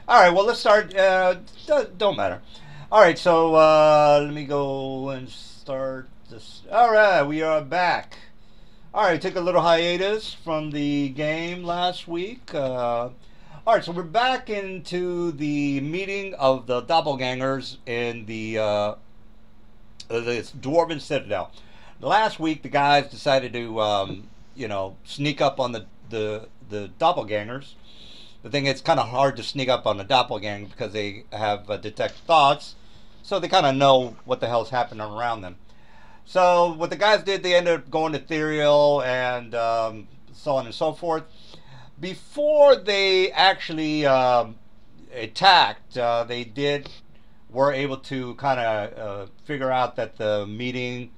All right, well, let's start. Don't matter. All right, so let me go and start this. All right, we are back. All right, took a little hiatus from the game last week. All right, so we're back into the meeting of the doppelgangers in the Dwarven Citadel. Last week, the guys decided to, sneak up on the doppelgangers. The thing is, it's kind of hard to sneak up on the doppelganger because they have detect thoughts, so they kind of know what the hell's happening around them. So what the guys did, they ended up going ethereal and so on and so forth. Before they actually attacked, they did were able to kind of figure out that the meeting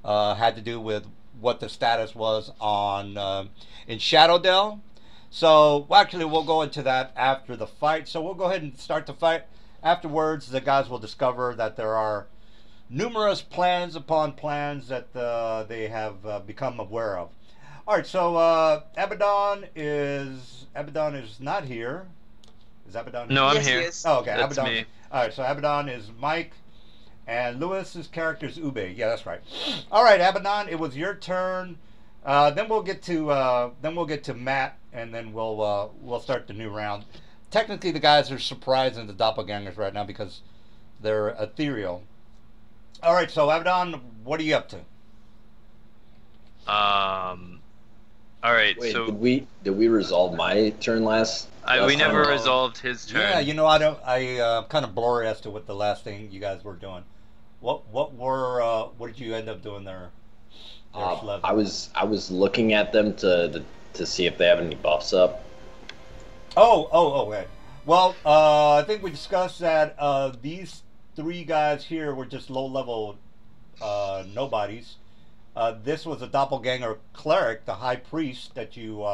had to do with what the status was on in Shadowdell. So well, actually, we'll go into that after the fight. So we'll go ahead and start the fight. Afterwards, the guys will discover that there are numerous plans upon plans that they have become aware of. All right, so Abaddon is not here. Is Abaddon No, here? I'm Yes, he here. is. Oh, okay. That's Abaddon. me. All right, so Abaddon is Mike, and Lewis's character is Ube. Yeah, that's right. All right, Abaddon, it was your turn. Then we'll get to Matt, and then we'll start the new round. Technically, the guys are surprising the doppelgangers right now because they're ethereal. All right, so Abaddon, what are you up to? Um. All right. Wait, So did we resolve my turn we last time? never Or- resolved his turn. Yeah, I kind of blurry as to what the last thing you guys were doing. What did you end up doing there? Slevin? I was looking at them to see if they have any buffs up. Oh, okay. Well, I think we discussed that these three guys here were just low-level nobodies. This was a doppelganger cleric, the high priest that you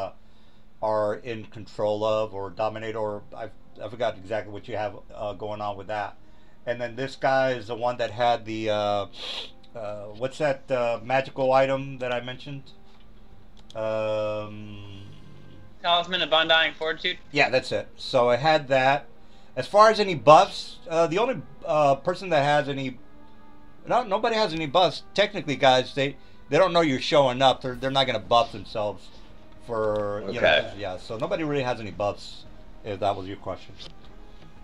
are in control of or dominate, or I forgot exactly what you have going on with that. And then this guy is the one that had the what's that magical item that I mentioned? Um, Talisman of Undying Fortitude. yeah, that's it. So I had that. As far as any buffs, the only person that has any, nobody has any buffs. Technically, guys, they don't know you're showing up. They're not going to buff themselves for Okay. yeah. So nobody really has any buffs. If that was your question.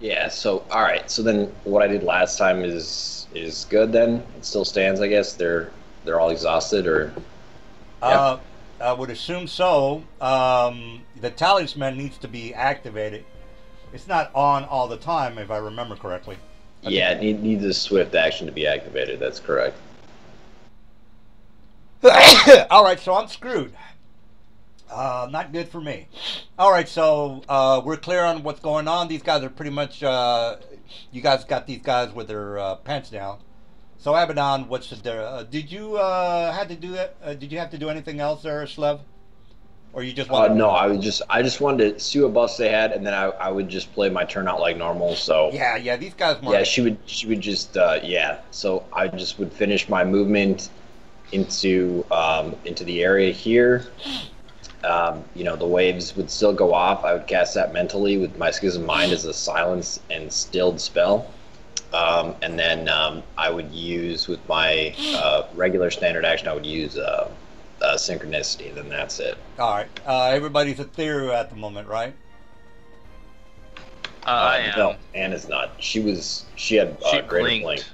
Yeah. So all right. So then what I did last time is good. Then it still stands. I guess they're all exhausted or. Uh, I would assume so. The talisman needs to be activated. It's not on all the time, if I remember correctly. Yeah, it needs a swift action to be activated. That's correct. All right, so I'm screwed. Not good for me. All right, so we're clear on what's going on. These guys are pretty much. You guys got these guys with their pants down. So Abaddon, what's the? Did you had to do that? Did you have to do anything else there, Slev? Or you just wanted? No, I just wanted to see what buffs they had, and then I would just play my turn out like normal. So Yeah. These guys. yeah, she would just yeah. So I just would finish my movement into the area here. The waves would still go off. I would cast that mentally with my Schism Mind as a silence and stilled spell. And then I would use with my regular standard action, I would use synchronicity, then that's it. All right. Everybody's ethereal at the moment, right? I am. No, Anna's not. She had She greater blinked. blink.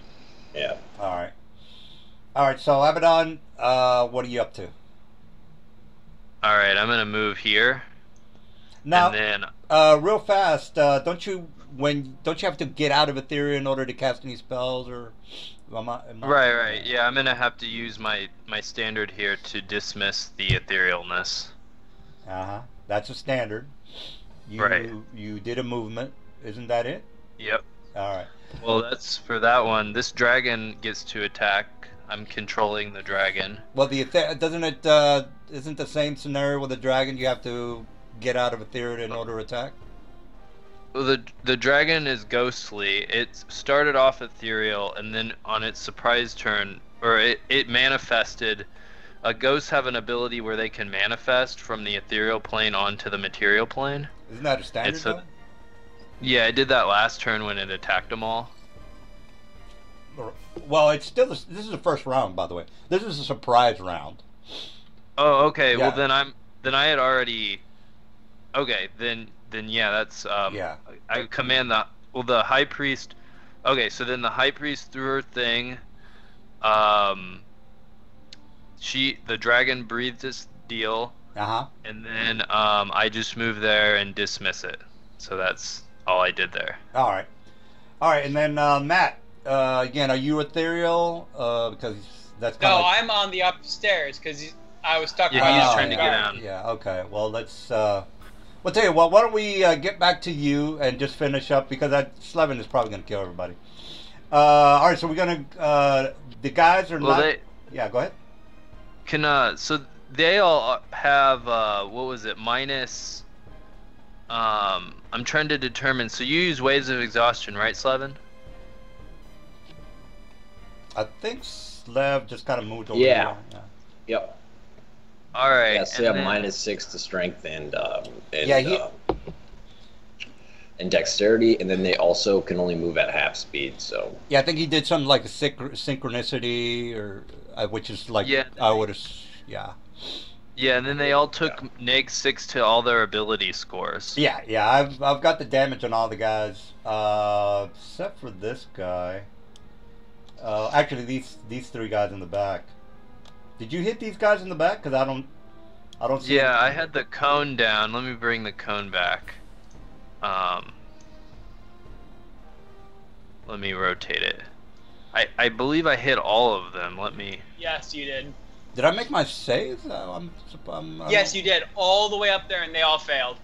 Yeah. All right. All right. So Abaddon, what are you up to? All right. I'm gonna move here, Now, and then real fast, don't you have to get out of Ethereum in order to cast any spells or? right. Yeah, I'm gonna have to use my standard here to dismiss the etherealness. That's a standard. Right. You did a movement, isn't that it? Yep. All right. Well, that's for that one. This dragon gets to attack. I'm controlling the dragon. Well, doesn't it isn't the same scenario with the dragon? You have to get out of Ethereum in order to attack. Well, the dragon is ghostly. It started off ethereal, and then on its surprise turn, or it manifested. Ghosts have an ability where they can manifest from the ethereal plane onto the material plane. Isn't that a standard It's a- though? Yeah, I did that last turn when it attacked them all. Well, it's still this is the first round, by the way. This is a surprise round. Oh, okay. Yeah. Well, then I had already. Okay, then yeah, that's Yeah. I command the high priest. Okay, so then the high priest threw her thing. The dragon breathed this deal, Uh-huh. and then I just move there and dismiss it. So that's all I did there. All right. All right, and then Matt, again, are you ethereal? Because that's kind No, of like... I'm on the upstairs because I was stuck. Yeah, by he's the trying to get guard. down. Yeah, okay. Well, let's... Well, tell you what, why don't we get back to you and just finish up, because Slevin is probably going to kill everybody. All right, so we're going to... the guys are Well, not... Yeah, go ahead. so they all have what was it, minus I'm trying to determine, so you use waves of exhaustion, right, Slevin? I think Slev just kind of moved over Yeah. here. Yep. All right. Yeah, so they have then- -6 to strength and Yeah, and dexterity, and then they also can only move at half speed. So Yeah, I think he did something like a synchronicity, or which is like... Yeah. I would have... Yeah. Yeah, and then they all took -6 to all their ability scores. Yeah, I've got the damage on all the guys, except for this guy. Actually, these three guys in the back. Did you hit these guys in the back? Because I don't see... Yeah, I had the cone down. Let me bring the cone back. Let me rotate it. I believe I hit all of them. Let me... Yes, you did. Did I make my saves? I'm Yes, you did. All the way up there, and they all failed.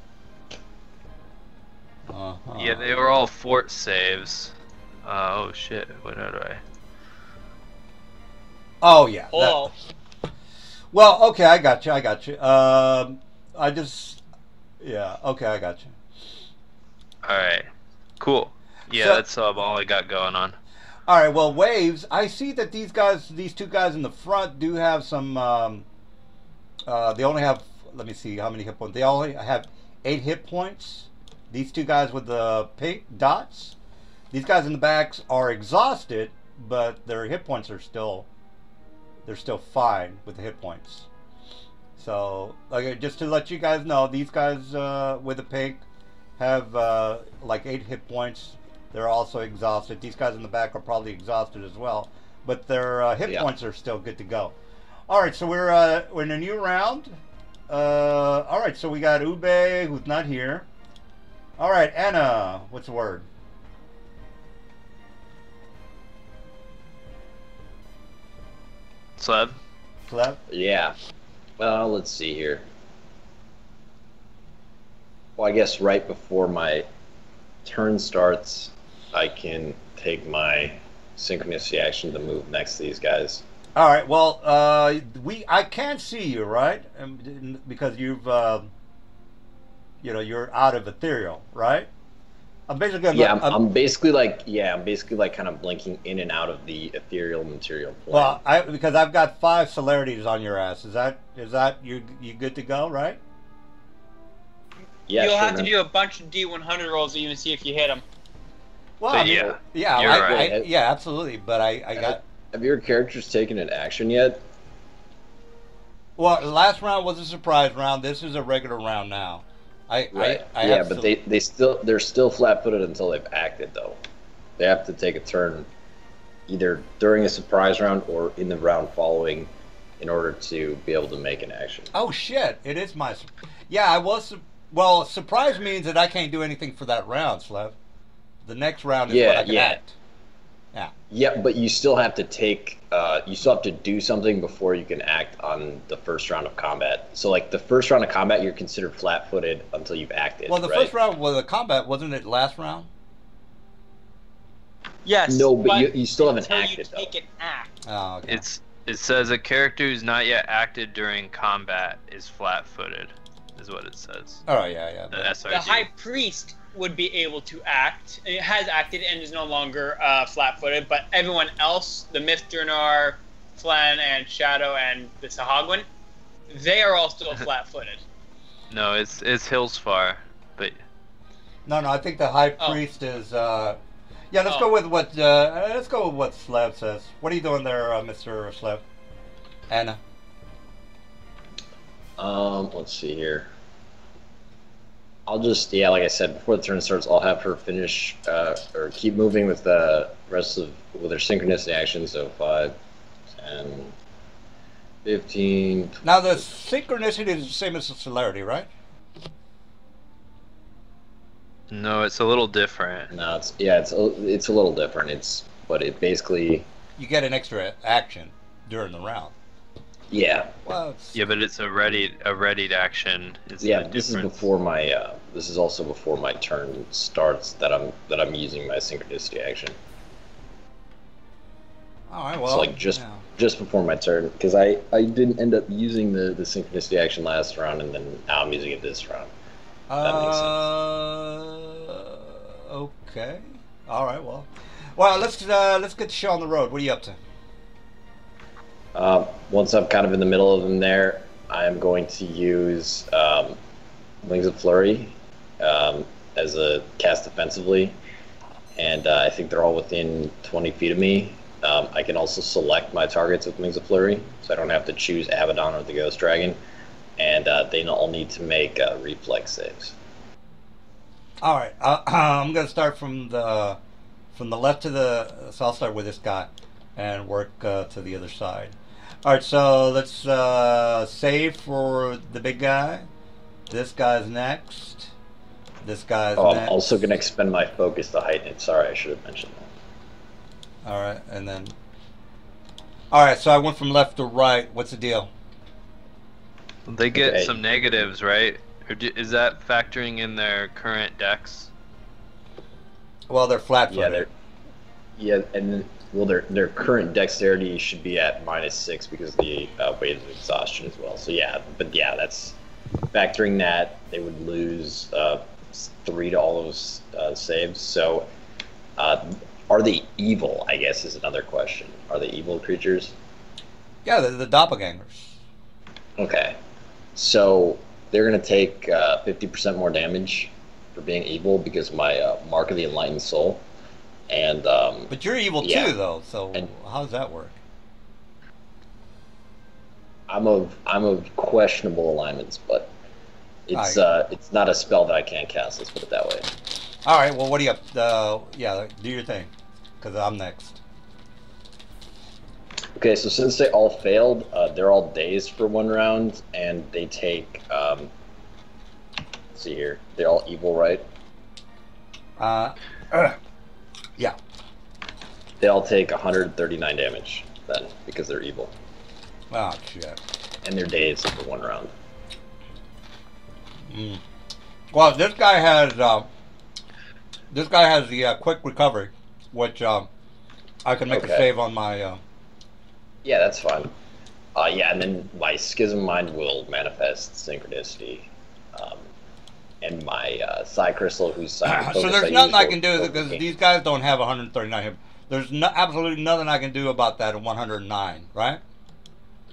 Uh-huh. Yeah, they were all fort saves. Oh shit, what did I... Oh, yeah. Oh, Well, okay, I got you. I just... Yeah, okay, I got you. Alright, cool. Yeah, So- that's all I got going on. All right, well, waves. I see that these two guys in the front do have some... they only have... Let me see how many hit points. They only have 8 hit points. These two guys with the pink dots. These guys in the backs are exhausted, but their hit points are still... They're still fine with the hit points. So, like, just to let you guys know, these guys with the pink have like 8 hit points. They're also exhausted. These guys in the back are probably exhausted as well, but their hit points are still good to go. All right, so we're in a new round. All right, so we got Ube, who's not here. All right, Anna, what's the word? Sleb? Clef? yeah. Well, let's see here. Well, I guess right before my turn starts, I can take my synchronicity action to move next to these guys. All right. Well, I can't see you, right? Because you've, you're out of ethereal, right? I'm basically. Yeah, I'm basically like kind of blinking in and out of the ethereal material plane. Well, because I've got 5 celerities on your ass. Is that you good to go, right? yeah, you'll sure, have to man. do a bunch of D100 rolls to even see if you hit them. Well, But I mean, yeah, you're right. yeah, absolutely. But I got. Have your characters taken an action yet? Well, the last round was a surprise round. This is a regular round now. Right. I yeah, have but some- they're still flat-footed until they've acted, though. They have to take a turn either during a surprise round or in the round following in order to be able to make an action. Oh shit! It is my. Yeah, I was. Well, surprise means that I can't do anything for that round, Slev. The next round is Yeah, when I can yeah. act. Yeah. Yeah, but you still have to you still have to do something before you can act on the first round of combat. So, like, the first round of combat, you're considered flat-footed until you've acted, Well, the right? first round was a combat, wasn't it? Last round. Yes. No, but you still haven't until acted, you take an act. Oh, okay. It says a character who's not yet acted during combat is flat-footed, is what it says. Oh yeah. The But, SRD. The high priest would be able to act. It has acted and is no longer flat-footed, but everyone else, the Mithranar, Flan, and Shadow, and the Sahagwin, they are all still flat-footed. No, it's Hillsfar, but No, I think the high Oh. priest is. Yeah, let's Oh. go with what. Let's go with what Slev says. What are you doing there, Mr. Slev? Anna. Let's see here. I'll just, yeah, like I said, before the turn starts, I'll have her finish or keep moving with the rest of with her synchronicity actions. So 5, 10, 15. Now the synchronicity is the same as the celerity, right? No, it's a little different. No, it's a little different. But it basically, You get an extra action during the round. yeah, Well, it's, Yeah, but it's a readied action. Is yeah. the This is difference. before my this is also before my turn starts that I'm using my synchronicity action. all right. Well, So like just yeah. just before my turn, because I didn't end up using the synchronicity action last round, and then now I'm using it this round. That makes Okay. All right. Well, let's get the show on the road. What are you up to? Once I'm kind of in the middle of them there, I am going to use Wings of Flurry as a cast defensively, and I think they're all within 20 feet of me. I can also select my targets with Wings of Flurry, so I don't have to choose Abaddon or the Ghost Dragon, and they all need to make reflex saves. All right. I'm gonna start from the left to the. So I'll start with this guy, and work to the other side. All right. So let's save for the big guy. This guy's next. This guy's Oh, next. I'm also going to expend my focus to heighten it. Sorry, I should have mentioned that. All right, and then. All right. So I went from left to right. What's the deal? They get Okay. some negatives, right? Or is that factoring in their current decks? Well, they're flat-footed. Well, their current dexterity should be at -6 because of the waves of exhaustion as well. So that's factoring that they would lose 3 to all those saves. So are they evil? I guess is another question. Are they evil creatures? Yeah, the doppelgangers. Okay, so they're gonna take 50% more damage for being evil because of my Mark of the Enlightened Soul. And But you're evil Yeah. too, though. So And- how does that work? I'm of questionable alignments, but it's Aye. it's not a spell that I can't cast. Let's put it that way. All right. Well, what are you up? Yeah, do your thing, because I'm next. Okay, so since they all failed, they're all dazed for 1 round, and they take. Let's see here, they're all evil, right? Yeah. They all take 139 damage then because they're evil, Oh shit. and they're dazed for 1 round. Mm. Well, this guy has the quick recovery, which I can make a Okay. save on my. Yeah, that's fine. Yeah, and then my Schism Mind will manifest Synchronicity, and my Psi Crystal, whose Psi So focus there's I nothing use I will- can do will because gain- these guys don't have 139 hit. There's absolutely nothing I can do about that at 109, right?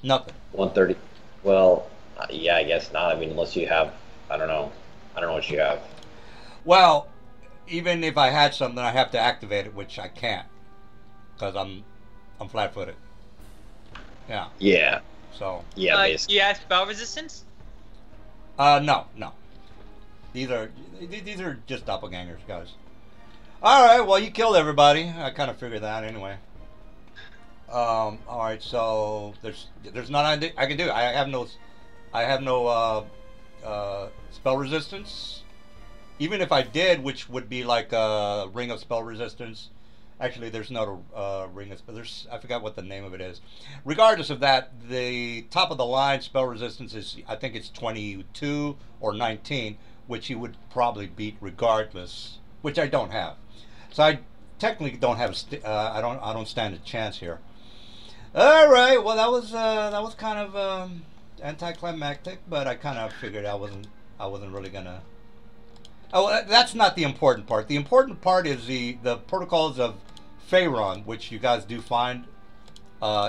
Nothing. 130. Well, yeah, I guess not. I mean, unless you have, I don't know what you have. Well, even if I had something, I have to activate it, which I can't because I'm flat-footed. Yeah. Yeah, So yeah, basically. you have spell resistance? no. These are just doppelgangers, guys. All right. Well, you killed everybody. I kind of figured that anyway. All right. So there's nothing I can do. I have no spell resistance. Even if I did, which would be like a ring of spell resistance. Actually, there's no ring of spell. I forgot what the name of it is. Regardless of that, the top of the line spell resistance is, I think it's 22 or 19, which you would probably beat regardless, which I don't have. So I technically don't have. I don't stand a chance here. All right. Well, that was kind of anticlimactic, but I kind of figured I wasn't really gonna. Oh, that's not the important part. The important part is the protocols of Pharaon, which you guys do find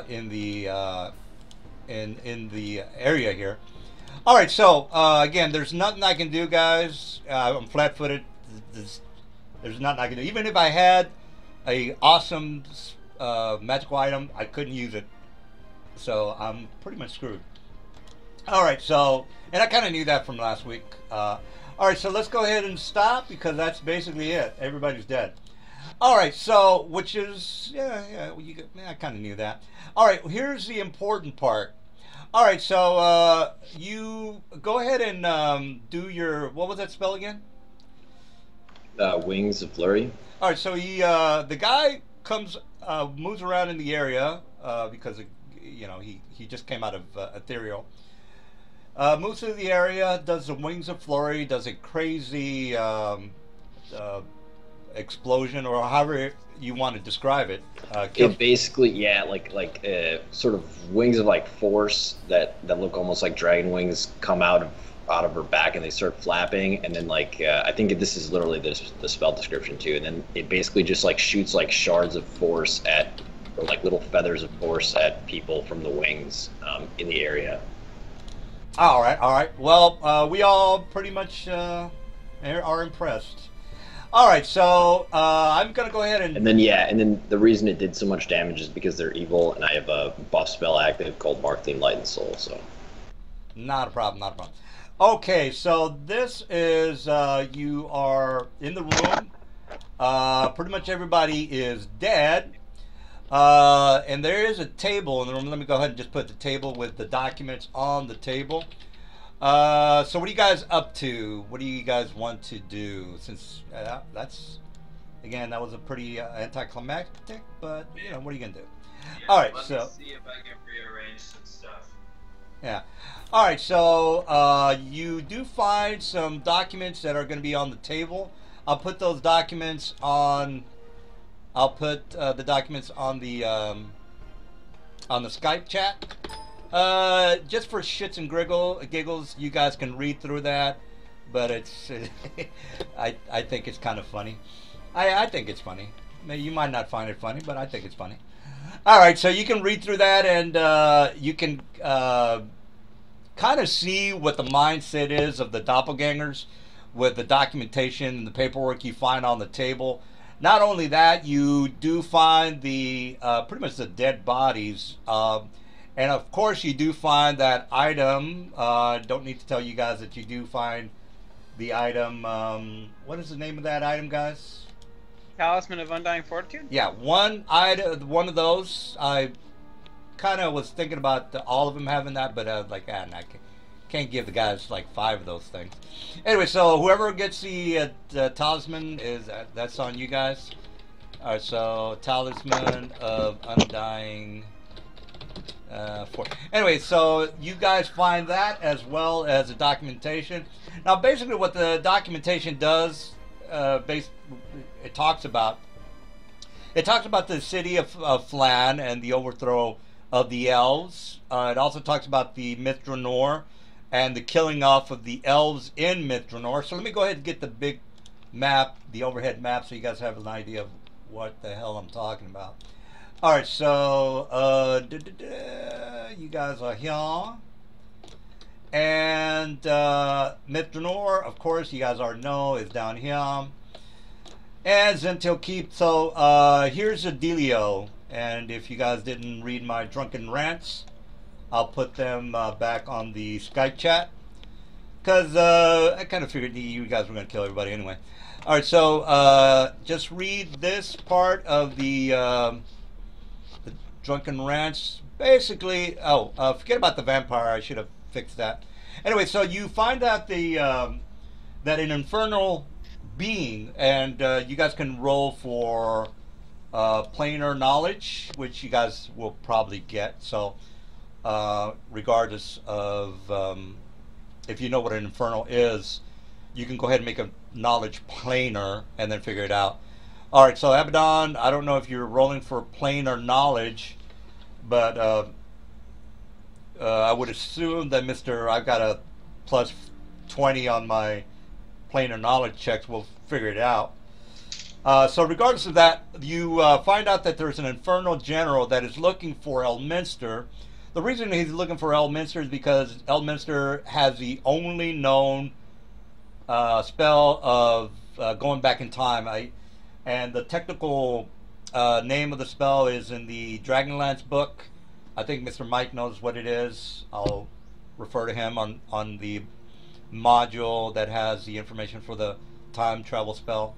in the area here. All right, so again, there's nothing I can do, guys. I'm flat-footed there's nothing I can do. Even if I had a awesome magical item, I couldn't use it. So I'm pretty much screwed. All right, so, and I kind of knew that from last week. All right, so let's go ahead and stop because that's basically it. Everybody's dead. All right, so, which is, yeah, I kind of knew that. All right, here's the important part. All right, so you go ahead and do your, what was that spell again? Wings of Flurry. All right, so the guy moves around in the area because, he just came out of Ethereal. Moves through the area, does the Wings of Flurry, does a crazy explosion, or however you want to describe it. It basically, yeah, like sort of wings of like force that look almost like dragon wings come out of her back, and they start flapping, and then I think this is literally the spell description too, and then it basically just like shoots like shards of force or like little feathers of force at people from the wings in the area. All right. Well, we all pretty much are impressed. All right, so I'm gonna go ahead and then the reason it did so much damage is because they're evil, and I have a buff spell active called Marktheme Light and Soul. So not a problem. Okay, so this is you are in the room. Pretty much everybody is dead. And there is a table in the room. Let me go ahead and just put the table with the documents on the table. So what are you guys up to? What do you guys want to do? Since that's, again, that was a pretty anticlimactic, but, what are you going to do? Yeah, all right, let so. me see if I can rearrange some stuff. Yeah. All right, so you do find some documents that are going to be on the table. I'll put those documents on... I'll put the documents on the Skype chat. Just for shits and giggles, you guys can read through that. But it's, I think it's kind of funny. I think it's funny. You might not find it funny, but I think it's funny. All right, so you can read through that, and you can kind of see what the mindset is of the doppelgangers with the documentation and the paperwork you find on the table. Not only that, you do find the pretty much the dead bodies, and of course you do find that item. Don't need to tell you guys that you do find the item. What is the name of that item, guys? Talisman of Undying Fortitude? Yeah, one of those. I kind of was thinking about all of them having that, but I was like, I can't give the guys like 5 of those things. Anyway, so whoever gets the talisman that's on you guys. All right, so Talisman of Undying Anyway, so you guys find that as well as the documentation. Now, basically, what the documentation does, it talks about the city of Flan and the overthrow of the elves. It also talks about the Mithranor and the killing off of the elves in Mithranor. So let me go ahead and get the big map, the overhead map, so you guys have an idea of what the hell I'm talking about. All right, so you guys are here, and Mithranor, of course, you guys already know, is down here, and Zentil Keep. So here's a dealio, and if you guys didn't read my drunken rants, I'll put them back on the Skype chat, because I kind of figured you guys were going to kill everybody anyway. All right, so just read this part of the drunken rants. Basically, forget about the vampire. I should have fixed that. Anyway, so you find out that an infernal being, and you guys can roll for planar knowledge, which you guys will probably get. So regardless of if you know what an infernal is, you can go ahead and make a knowledge planar and then figure it out. All right, so Abaddon, I don't know if you're rolling for planar knowledge, but I would assume that I've got a plus 20 on my planar knowledge checks. We'll figure it out. So regardless of that, you find out that there's an infernal general that is looking for Elminster. The reason he's looking for Elminster is because Elminster has the only known spell of going back in time. And the technical name of the spell is in the Dragonlance book. I think Mr. Mike knows what it is. I'll refer to him on the module that has the information for the time travel spell.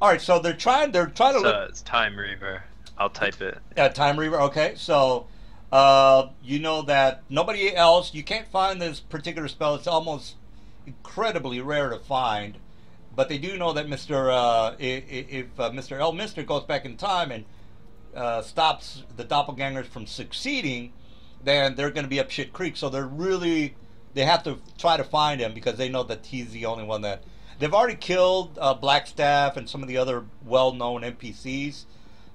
All right, so they're trying to look. It's Time Reaver. I'll type it. Time Reaver. Okay, so you know that nobody else. You can't find this particular spell. It's almost incredibly rare to find. But they do know that if Mr. Elminster goes back in time and stops the doppelgangers from succeeding, then they're going to be up shit creek. So they have to try to find him because they know that he's the only one that they've already killed. Blackstaff and some of the other well-known NPCs.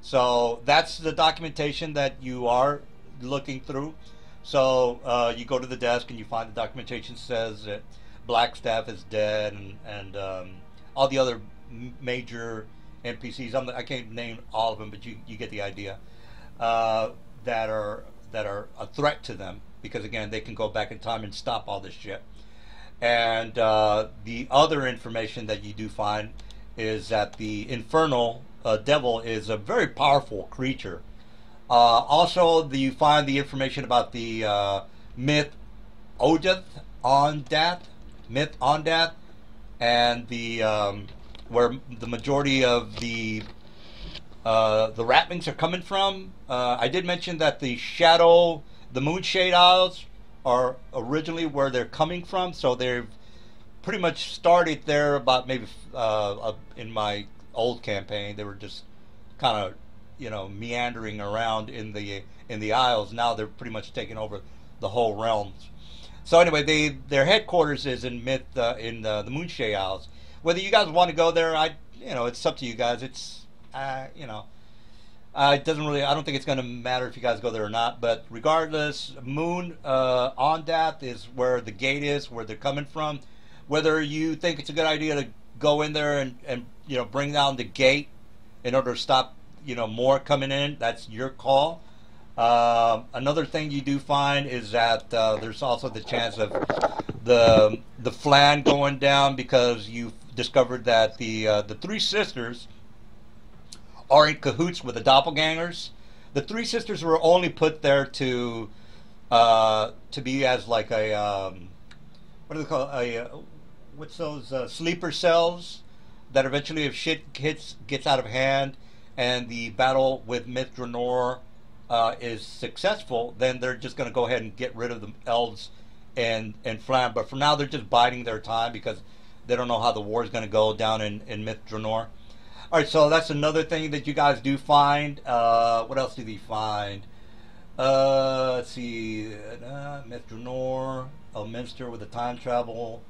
So that's the documentation that you are looking through. So you go to the desk and you find the documentation says that Blackstaff is dead and all the other major NPCs. I can't name all of them, but you get the idea. That are a threat to them because again they can go back in time and stop all this shit. And the other information that you do find is that the infernal devil is a very powerful creature. Also, you find the information about the myth Ondath, and the where the majority of the Ratlings are coming from. I did mention that the Moonshade Isles are originally where they're coming from, so they've pretty much started there about maybe in my old campaign. They were just kind of meandering around in the Isles. Now they're pretty much taking over the whole realms. So anyway, their headquarters is in the Moonshade Isles. Whether you guys want to go there, it's up to you guys. It's it doesn't really. I don't think it's going to matter if you guys go there or not. But regardless, Ondath is where the gate is, where they're coming from. Whether you think it's a good idea to go in there and bring down the gate in order to stop more coming in, that's your call. Another thing you do find is that there's also the chance of the flan going down because you've discovered that the three sisters are in cahoots with the doppelgangers. The three sisters were only put there to be as like a what do they call what's those sleeper cells that eventually, if shit gets out of hand and the battle with Myth Dranor is successful, then they're just going to go ahead and get rid of the elves and Flan. But for now, they're just biding their time because they don't know how the war is going to go down in Myth Dranor. All right, so that's another thing that you guys do find. What else do they find? Let's see. Myth Dranor, Elminster with the time travel.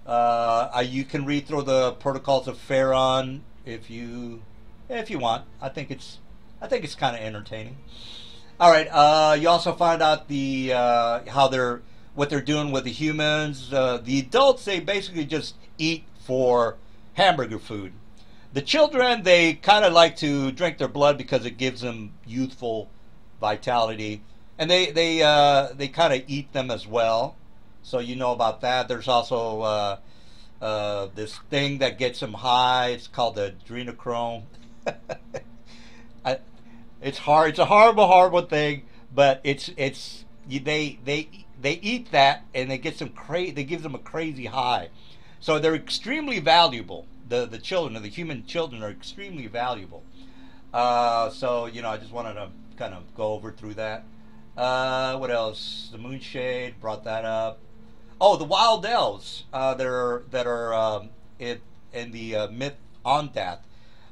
You can read through the protocols of Pharaon if you want. I think it's kind of entertaining. All right. You also find out what they're doing with the humans. The adults, they basically just eat for hamburger food. The children, they kind of like to drink their blood because it gives them youthful vitality, and they kind of eat them as well. So you know about that. There's also this thing that gets them high. It's called the adrenochrome. It's hard. It's a horrible thing, but they eat that and they get they gives them a crazy high. So they're extremely valuable. The children, the human children, are extremely valuable. So I just wanted to kind of go over through that. What else? The Moonshade, brought that up. Oh, the wild elves that are in the myth Ondath.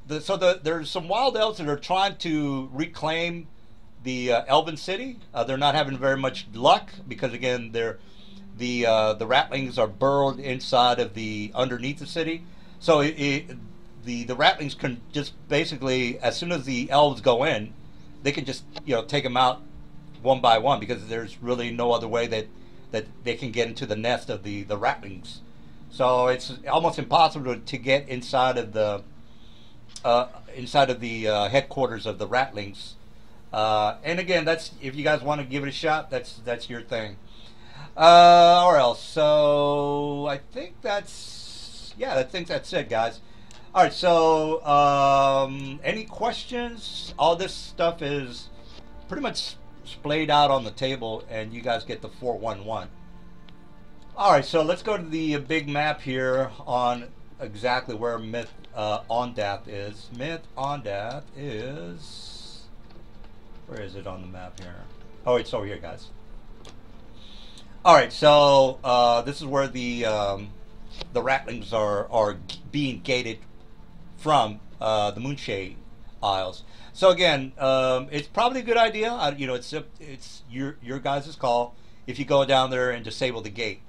There's some wild elves that are trying to reclaim the Elven city. They're not having very much luck because again, the Ratlings are burrowed inside of underneath the city. So the Ratlings can just basically, as soon as the elves go in, they can just take them out one by one because there's really no other way that they can get into the nest of the Ratlings. So it's almost impossible to get inside of the headquarters of the Ratlings. And again, that's, if you guys want to give it a shot, that's your thing. Or else. So I think that's it, guys. All right, so any questions? All this stuff is pretty much splayed out on the table, and you guys get the 411. All right, so let's go to the big map here on exactly where Myth Ondath is. Myth Ondath is... Where is it on the map here? Oh, it's over here, guys. All right, so this is where the Ratlings are being gated from the Moonshade Isles. So again, it's probably a good idea. You know, it's your guys' call if you go down there and disable the gate.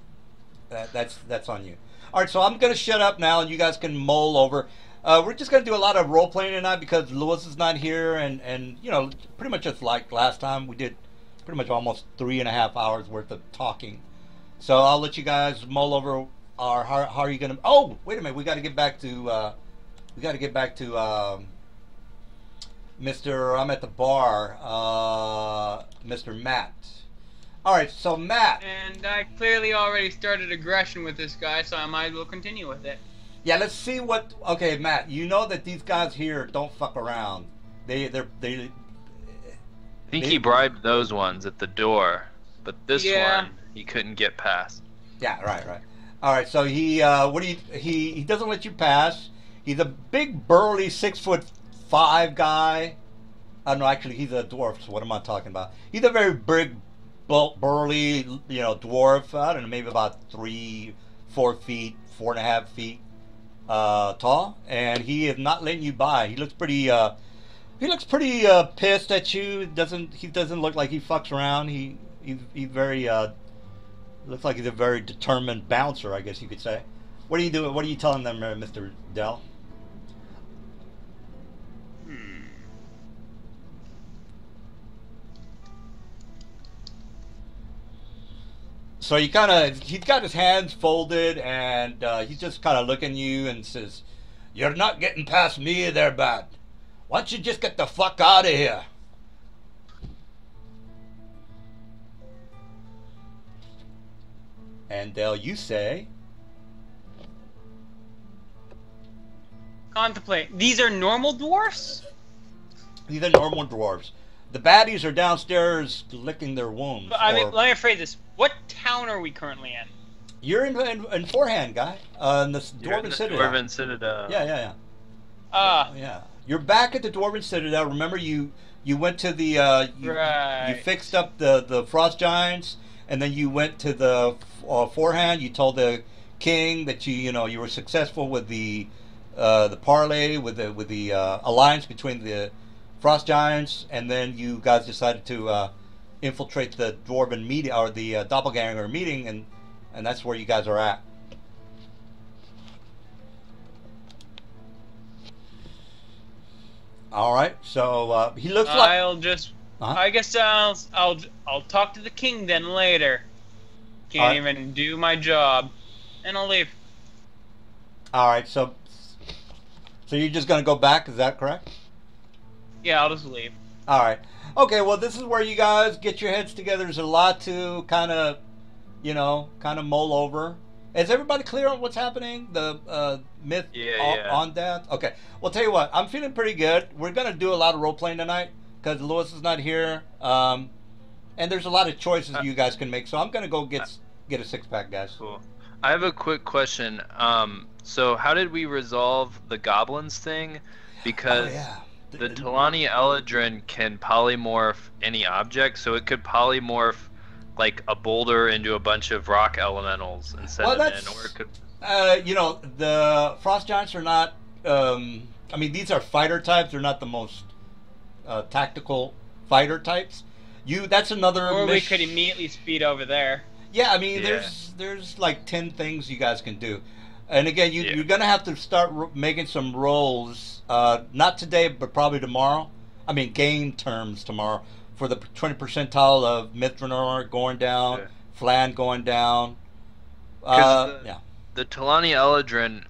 That's on you. All right, so I'm gonna shut up now, and you guys can mull over. We're just gonna do a lot of role playing tonight because Lewis is not here, and you know, pretty much just like last time, we did pretty much almost 3.5 hours worth of talking. So I'll let you guys mull over. How are you gonna? Oh, wait a minute, we got to get back to Mr. I'm at the bar, Mr. Matt. All right, so Matt. And I clearly already started aggression with this guy, so I might as well continue with it. Yeah, let's see what. Okay, Matt, you know that these guys here don't fuck around. They. I think he bribed those ones at the door, but this one he couldn't get past. Yeah, right. All right, so he he doesn't let you pass. He's a big burly 6'5" guy. I don't know, actually he's a dwarf, so what am I talking about? He's a very big burly, you know, dwarf. I don't know, maybe about 3-4 feet, 4.5 feet tall, and he is not letting you by. He looks pretty pissed at you. He doesn't look like he fucks around. He's very looks like he's a very determined bouncer, I guess you could say. What are you doing? What are you telling them, Mr. Dell? So he's got his hands folded, and he's just kind of looking at you and says, "You're not getting past me there, Bat. Why don't you just get the fuck out of here?" And Dell, you say, Contemplate. These are normal dwarfs? these are normal dwarves. The baddies are downstairs licking their wounds. But, I mean, let me phrase this. What town are we currently in? You're in Forehand, guy. In the Dwarven Citadel. Dwarven Citadel. Yeah. Yeah. You're back at the Dwarven Citadel. Remember, you went to the Right. you fixed up the Frost Giants, and then you went to the Forehand. You told the king that you were successful with the parlay with the alliance between the Frost Giants, and then you guys decided to infiltrate the Dwarven meeting, or the Doppelganger meeting, and that's where you guys are at. All right, so he looks like. I guess I'll talk to the king then later. Can't even do my job, and I'll leave. All right, so you're just gonna go back? Is that correct? Yeah, I'll just leave. All right. Okay. Well, this is where you guys get your heads together. There's a lot to kind of mull over. Is everybody clear on what's happening? The myth on that? Okay. Well, tell you what. I'm feeling pretty good. We're gonna do a lot of role playing tonight because Lewis is not here, and there's a lot of choices you guys can make. So I'm gonna go get a 6-pack, guys. Cool. I have a quick question. So how did we resolve the goblins thing? Because the Talani Eladrin can polymorph any object, so it could polymorph like a boulder into a bunch of rock elementals and send them in, or it could. The Frost Giants are not. I mean, these are fighter types. They're not the most tactical fighter types. That's another. Or we could immediately speed over there. Yeah, I mean, there's like 10 things you guys can do, and again, you're gonna have to start making some rolls. Not today, but probably tomorrow. I mean, game terms tomorrow for the 20 percentile of Mithranor going down, Flan going down. The Talani Eladrin,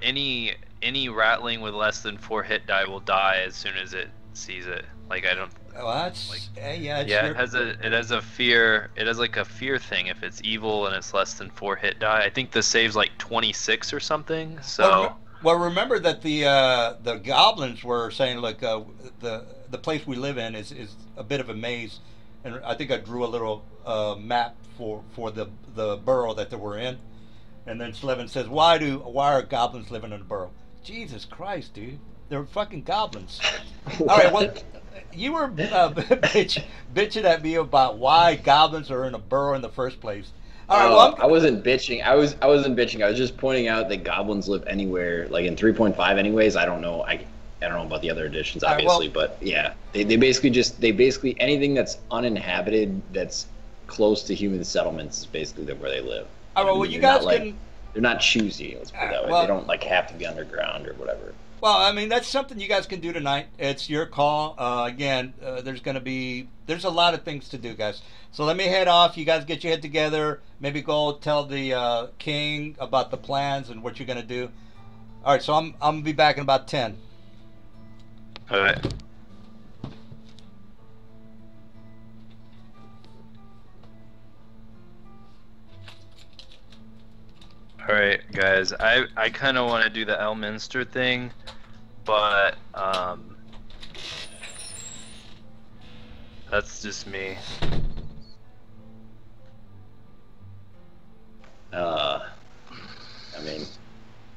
any Ratling with less than 4 hit die will die as soon as it sees it. Like I don't. Well, that's it has a fear. It has like a fear thing if it's evil and it's less than 4 hit die. I think the save's like 26 or something. So. Well, remember that the goblins were saying, look, the place we live in is a bit of a maze, and I think I drew a little map for the burrow that they were in, and then Slevin says, why are goblins living in a burrow? Jesus Christ, dude, they're fucking goblins. All right, well, What? you were bitching at me about why goblins are in a burrow in the first place. All right, well, Oh, I wasn't bitching. I wasn't bitching. I was just pointing out that goblins live anywhere, like in 3.5 anyways. I don't know. I don't know about the other editions, all right, well, obviously, but yeah, they basically anything that's uninhabited that's close to human settlements is basically where they live. all You know right, what I well, mean? you They're not guys like can. they're not choosy. Let's put All it that right, way. They well, don't like have to be underground or whatever. Well, I mean, that's something you guys can do tonight. It's your call. Again, there's a lot of things to do, guys. So let me head off. You guys get your head together. Maybe go tell the king about the plans and what you're gonna do. All right. So I'm gonna be back in about 10. All right. All right, guys. I kind of want to do the Elminster thing, but that's just me. I mean,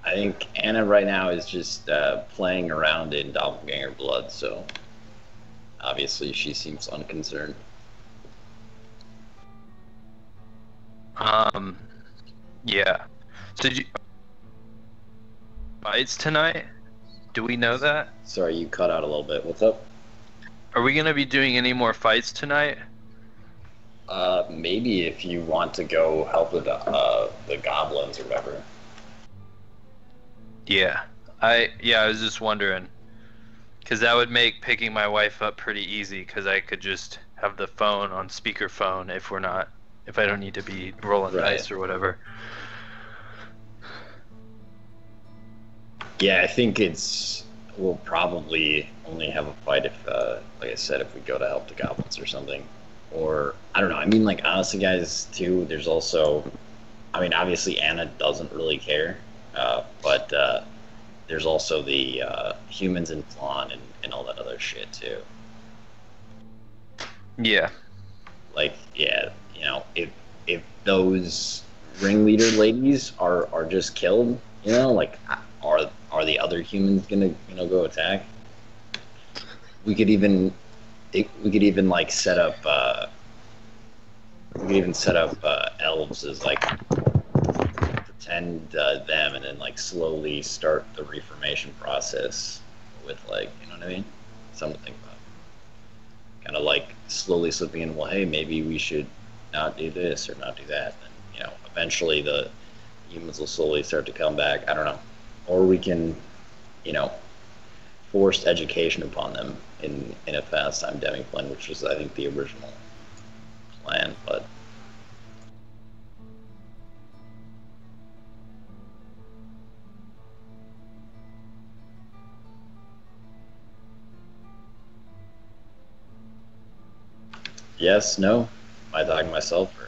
I think Anna right now is just playing around in doppelganger blood, so obviously she seems unconcerned. Um, yeah. So fights tonight? Do we know that? Sorry, you cut out a little bit. What's up? Are we gonna be doing any more fights tonight? Maybe if you want to go help with the goblins or whatever. Yeah. I was just wondering, because that would make picking my wife up pretty easy, because I could just have the phone on speakerphone if I don't need to be rolling Right. dice or whatever. Yeah, I think we'll probably only have a fight if, like I said, if we go to help the goblins or something. Or, I don't know, I mean, like, honestly, guys, too, there's also, I mean, obviously Anna doesn't really care, but there's also the humans in Flan and all that other shit, too. Yeah. Like, yeah, you know, if those ringleader ladies are just killed, you know, like, are the other humans gonna, go attack? We could even like set up elves as like pretend them and then like slowly start the reformation process with, like, you know what I mean? Something to think about. Kind of like slowly slipping in, well, hey, maybe we should not do this or not do that. And, you know, eventually the humans will slowly start to come back. I don't know. Or we can, you know, forced education upon them in a fast time Deming plan, which was, I think, the original plan. But yes, no, am I talking to myself or?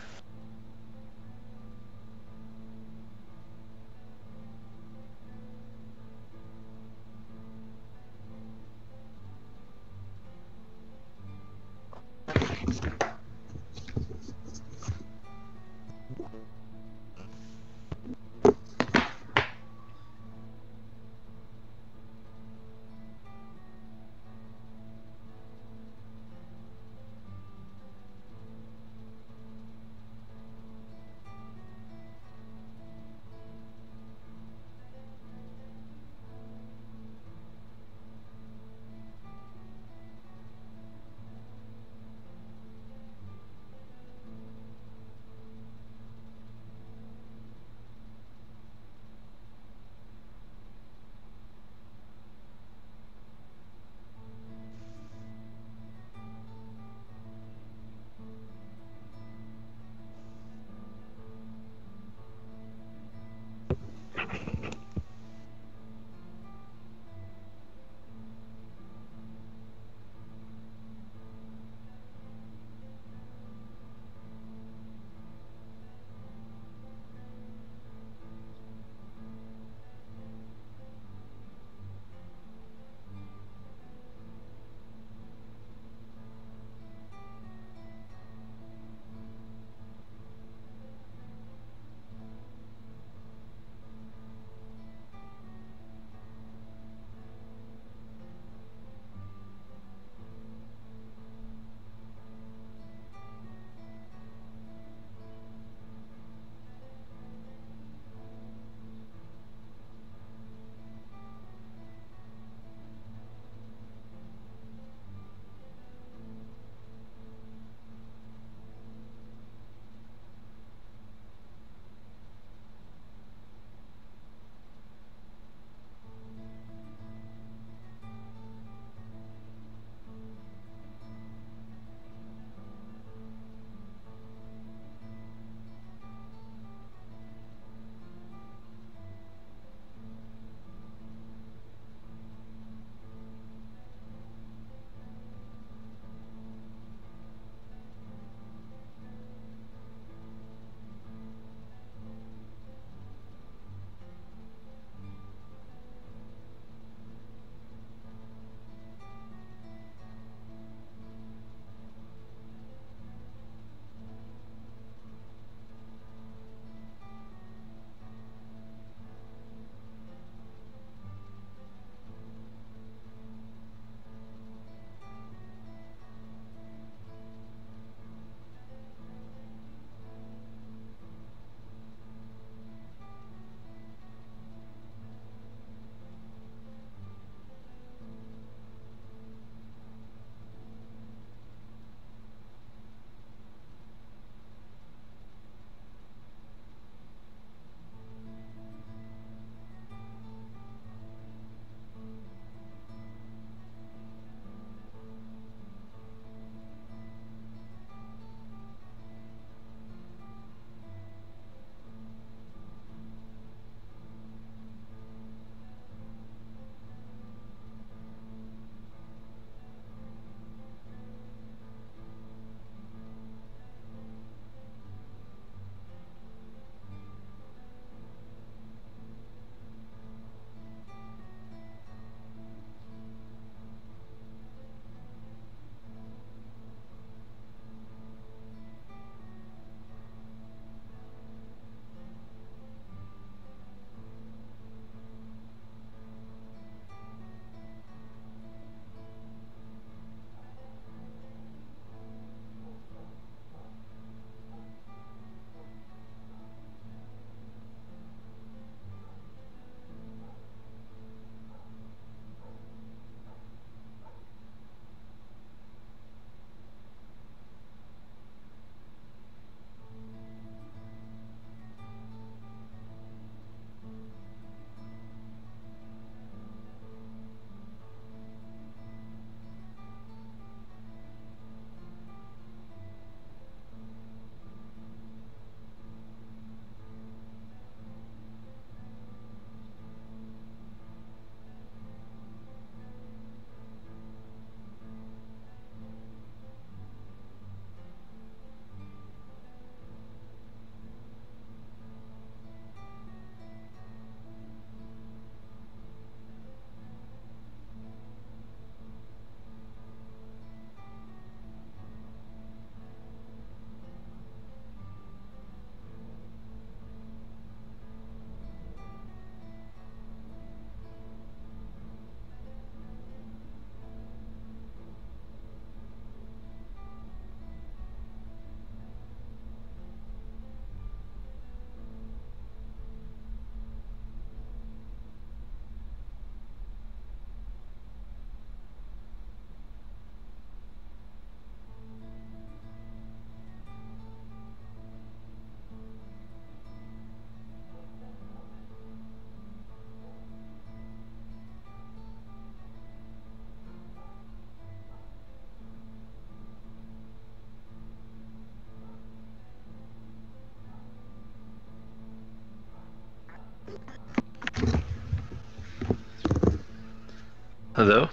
Hello?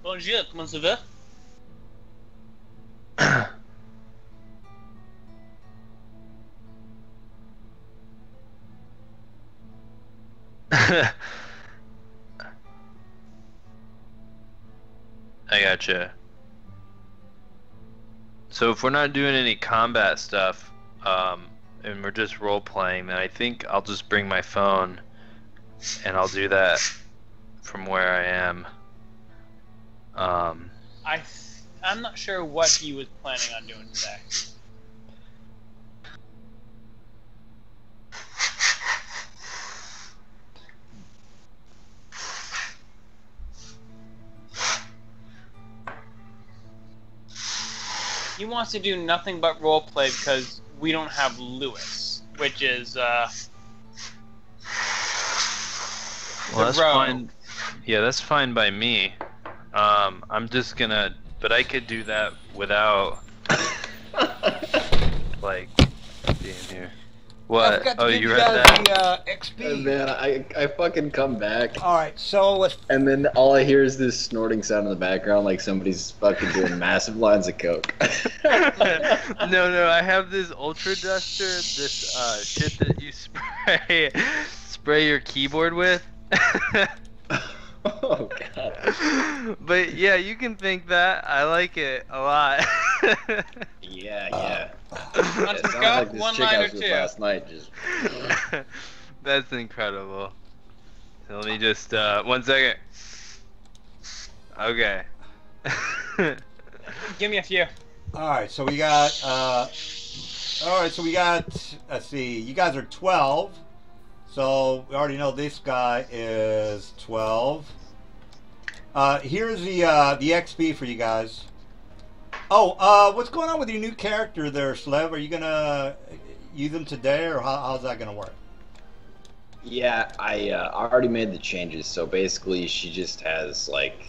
Bonjour, comment ça va? I gotcha. So if we're not doing any combat stuff, and we're just role playing, then I think I'll just bring my phone, and I'll do that from where I am. I'm not sure what he was planning on doing today. He wants to do nothing but roleplay because we don't have Lewis, which is Well, the that's rogue. fine. Yeah, that's fine by me. I'm just gonna, but I could do that without, like, being here. I What? forgot to Oh, give you you read guys that? the XP. And man, I fucking come back, All right, so let's and then all I hear is this snorting sound in the background, like somebody's fucking doing massive lines of coke. No, I have this ultra duster, this shit that you spray your keyboard with. Oh god. But yeah, you can think that. I like it a lot. Yeah. Let's It sounds go. like this One chick I line or was with two. last night just. That's incredible. So let me just 1 second. Okay. Give me a few. All right, so we got. Let's see. You guys are 12, so we already know this guy is 12. Here's the XP for you guys. Oh, what's going on with your new character there, Slev? Are you gonna use them today, or how's that gonna work? Yeah, I already made the changes. So basically, she just has like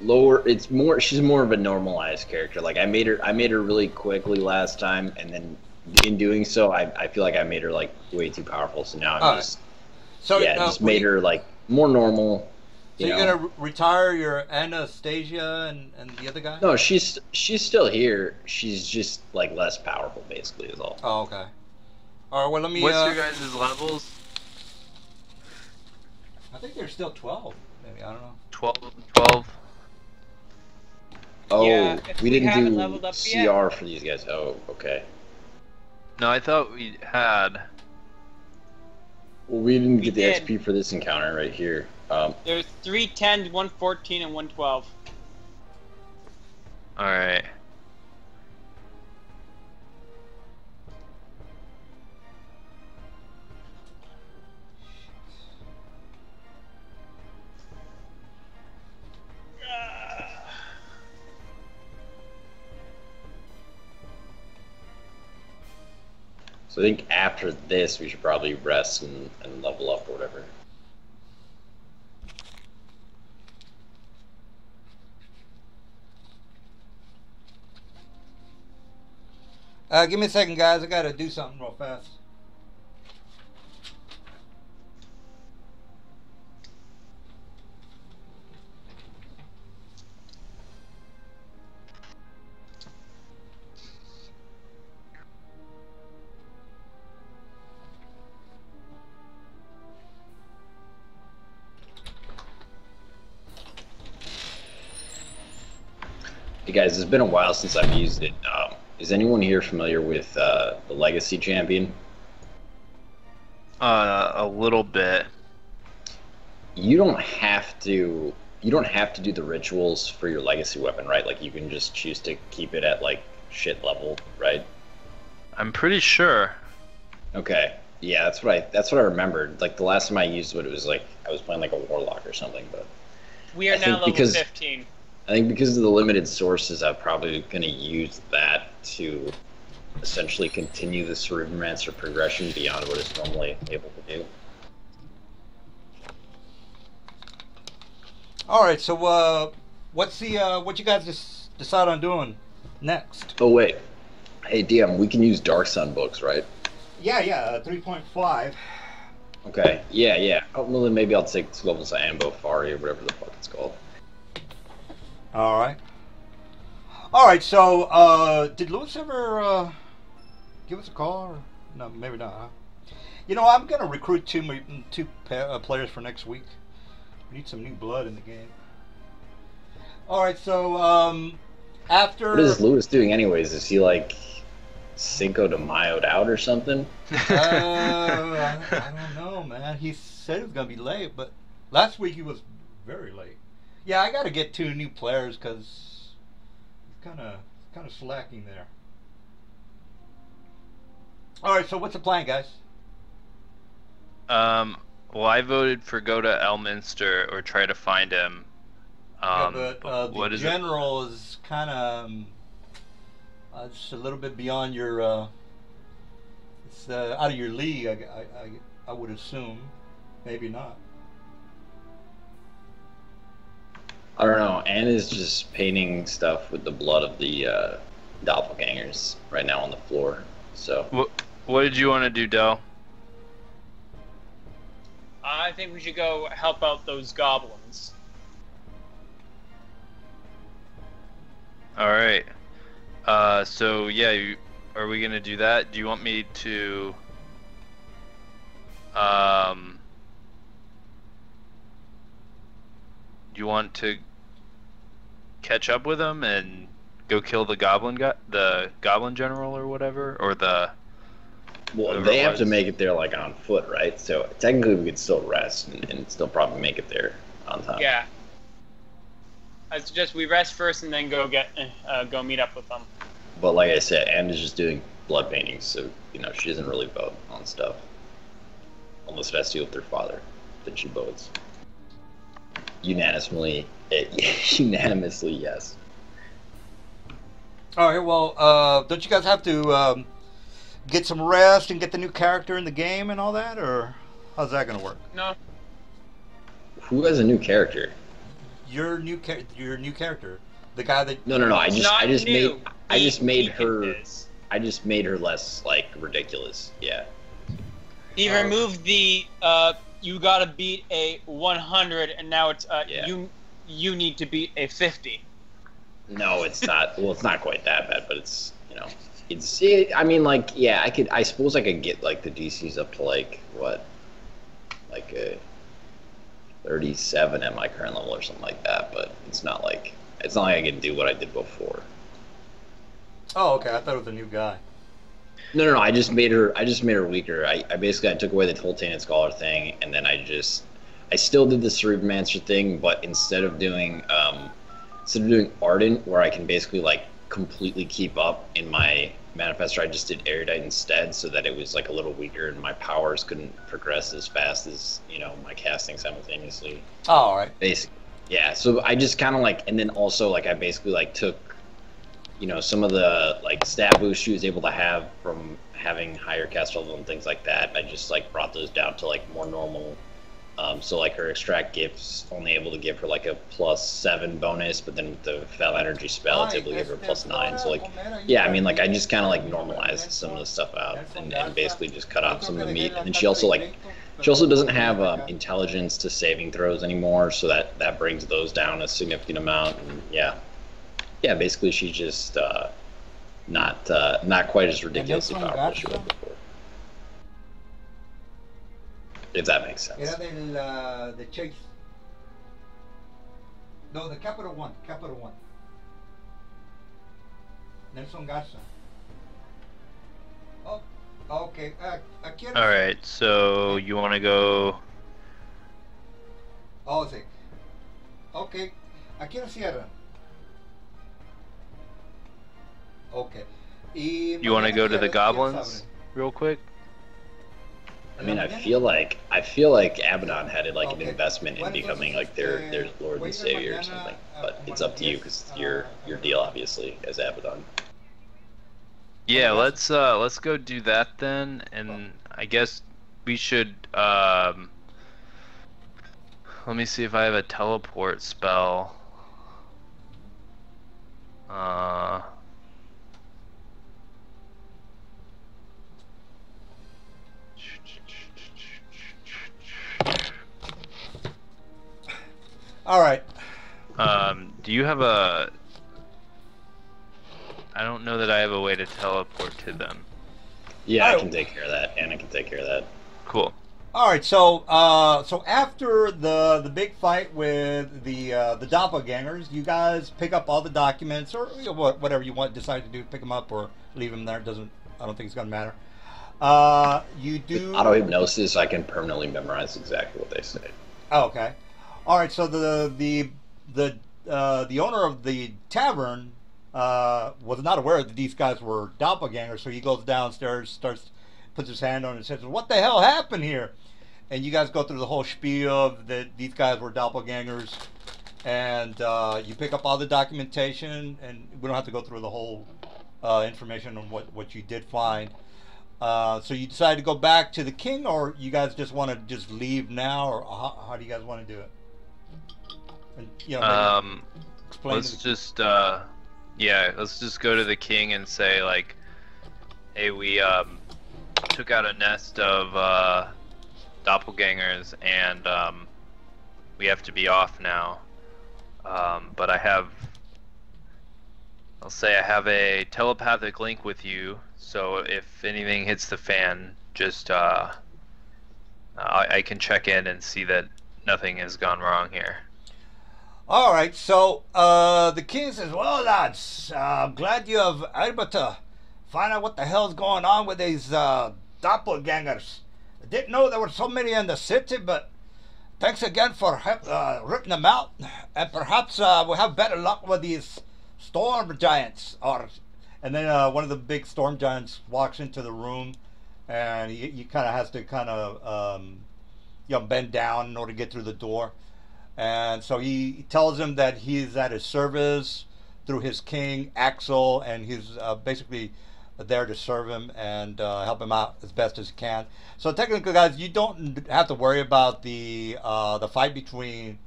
lower. It's more. She's more of a normalized character. Like I made her really quickly last time, and then in doing so, I feel like I made her like way too powerful. So now I'm All right. just So just made her like more normal. So you're gonna retire your Anastasia and the other guy? No, she's still here. She's just like less powerful, basically, is all. Oh, okay. All right. Well, let me. What's your guys' levels? I think they're still 12. Maybe I don't know. 12. Oh, Yeah, if we we didn't haven't do leveled up CR yet. for these guys. Oh, okay. No, I thought we had. Well, we didn't We get the did. XP for this encounter right here. There's 310, 114, and 112. All right. So I think after this, we should probably rest and level up or whatever. Give me a second, guys. I gotta do something real fast. Hey guys, it's been a while since I've used it. Is anyone here familiar with the Legacy Champion? A little bit. You don't have to. You don't have to do the rituals for your legacy weapon, right? Like you can just choose to keep it at like shit level, right? I'm pretty sure. Okay. Yeah, that's what I remembered. Like the last time I used it, it was like I was playing like a warlock or something. But We are I now think level because- 15. I think because of the limited sources, I'm probably going to use that to essentially continue the Cerebromancer progression beyond what it's normally able to do. All right. So, what's the what you guys decide on doing next? Oh wait, hey DM, we can use Dark Sun books, right? Yeah, 3.5. Okay. Yeah, yeah. Oh, well, then maybe I'll take Global Ambo Fari or whatever the fuck it's called. All right. All right. So, did Lewis ever give us a call? Or no, maybe not. Huh? I'm gonna recruit two players for next week. We need some new blood in the game. All right. So, What is after Lewis doing anyways? Is he like Cinco de Mayo'd out or something? I don't know, man. He said he was gonna be late, but last week he was very late. Yeah, I got to get two new players because he's kind of slacking there. All right, so what's the plan, guys? Well, I voted for go to Elminster or try to find him. Yeah, but What the is it? general is kind of just a little bit beyond your. It's out of your league. I would assume, maybe not. I don't know. Anna's just painting stuff with the blood of the doppelgangers right now on the floor. So What did you want to do, Del? I think we should go help out those goblins. All right. So yeah, are we gonna do that? Do you want me to? Do you want to catch up with him and go kill the goblin guy, the goblin general or whatever, or the? well, Whatever they it have to was. make it there like on foot, right? So technically, we could still rest and still probably make it there on time. Yeah. I suggest we rest first and then go meet up with them. But like I said, Anna's just doing blood paintings, so she doesn't really vote on stuff unless it has to do with their father. Then she votes unanimously. Unanimously, yes. All right. Well, don't you guys have to get some rest and get the new character in the game and all that, or how's that gonna work? No. Who has a new character? Your new character, the guy that. No. I It's just not new. I just made Deacon her. is. I just made her less like ridiculous. Yeah. He Oh. removed the you gotta beat a 100 and now it's Yeah. you need to beat a 50. No, it's not. Well, it's not quite that bad, but I mean, like, yeah, I suppose I could get like the DCs up to like what, like a 37 at my current level or something like that. But it's not like I can do what I did before. Oh, okay. I thought it was a new guy. No. I just made her weaker. I basically took away the whole Tainted Scholar thing, and then I still did the Cerebromancer thing, but instead of doing Ardent, where I can basically like completely keep up in my manifestor, I just did Erudite instead, so that it was like a little weaker and my powers couldn't progress as fast as my casting simultaneously. Oh, all right. Basically, yeah. So I just kind of like, and then also like I basically like took some of the like stat boosts she was able to have from having higher cast level and things like that. I just like brought those down to like more normal. So like her extract gifts only able to give her like a +7 bonus, but then with the Fel Energy spell it's able to give her +9. So like, yeah, I mean like I just kind of like normalized some of the stuff out and basically just cut off some of the meat. And then she also doesn't have intelligence to saving throws anymore, so that brings those down a significant amount. And yeah, basically she's just not quite as ridiculously powerful as she was before. If that makes sense. Era de Chase. No, the Capital One. Nelson Garza. Oh, okay. Aquí All right. So you want to go? Oh, sí. Okay. ¿A quién cierran? Okay. You want to go to the goblins real quick? I mean, I feel like Abaddon had like an investment in becoming like their Lord and Savior or something. But it's up to you because your deal obviously as Abaddon. Yeah, let's go do that then, and I guess we should. Let me see if I have a teleport spell. All right. Do you have a? I don't know that I have a way to teleport to them. Yeah, I Oh. can take care of that. Anna can take care of that. Cool. All right, so so after the big fight with the doppelgangers, you guys pick up all the documents or whatever you want, decide to do, pick them up or leave them there. Doesn't I don't think it's gonna matter. You do Auto hypnosis, I can permanently memorize exactly what they say. Oh, okay. All right, so the owner of the tavern was not aware that these guys were doppelgangers, so he goes downstairs, puts his hand on it, and says, "What the hell happened here?" And you guys go through the whole spiel of that these guys were doppelgangers, and you pick up all the documentation, and we don't have to go through the whole information on what you did find. So you decide to go back to the king, or you guys just want to just leave now, or how do you guys want to do it? And, you know, maybe explain. Let's just let's just go to the king and say like, hey, we took out a nest of doppelgangers, and we have to be off now. But I'll say I have a telepathic link with you, so if anything hits the fan, just I can check in and see that nothing has gone wrong here. All right, so the king says, "Well, lads, I'm glad you have able to find out what the hell's going on with these doppelgangers. I didn't know there were so many in the city, but thanks again for ripping them out. And perhaps we'll have better luck with these storm giants." And then one of the big storm giants walks into the room, and he kind of has to bend down in order to get through the door. And so he tells him that he's at his service through his king, Axel, and he's basically there to serve him and help him out as best as he can. So technically, guys, you don't have to worry about the fight between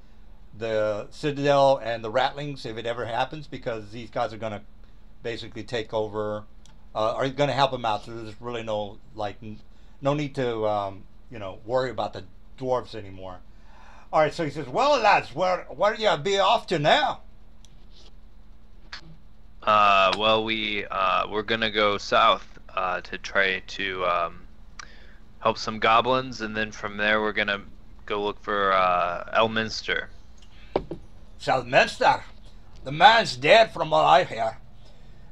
the Citadel and the Ratlings if it ever happens, because these guys are going to basically take over, are going to help him out. So there's really no need to worry about the dwarves anymore. All right, so he says, "Well, lads, where do you be off to now?" Well, we're gonna go south to try to help some goblins, and then from there we're gonna go look for Elminster. Elminster? The man's dead from what I hear.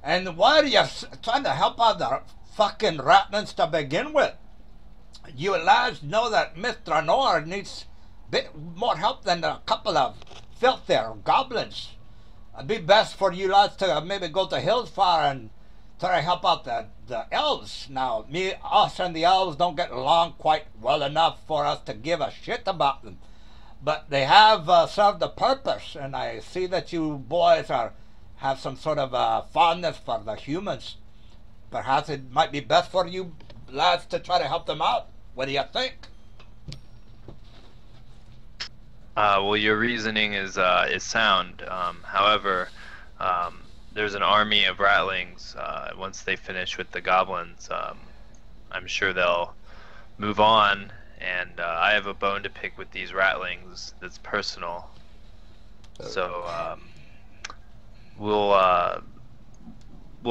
And why are you trying to help out the fucking Ratlings to begin with? You lads know that Mr. Nor needs bit more help than a couple of filthy goblins. It'd be best for you lads to maybe go to Hillsfire and try to help out the elves. Now, us and the elves don't get along quite well enough for us to give a shit about them. But they have served a purpose, and I see that you boys have some sort of fondness for the humans. Perhaps it might be best for you lads to try to help them out. What do you think? Well, your reasoning is sound. However, there's an army of Ratlings. Once they finish with the goblins, I'm sure they'll move on. And I have a bone to pick with these Ratlings that's personal. So we'll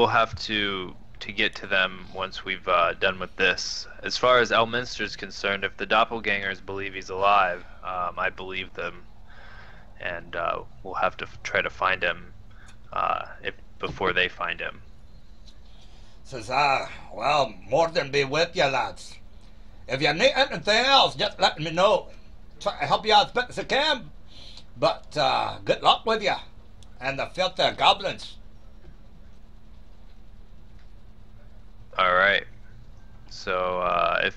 have to get to them once we've done with this. As far as Elminster's concerned, if the doppelgangers believe he's alive, I believe them, and we'll have to try to find him before they find him. Says, well, more than be with you, lads. If you need anything else, just let me know. Try to help you out as best as I can. But good luck with you and the filthy goblins. All right. So,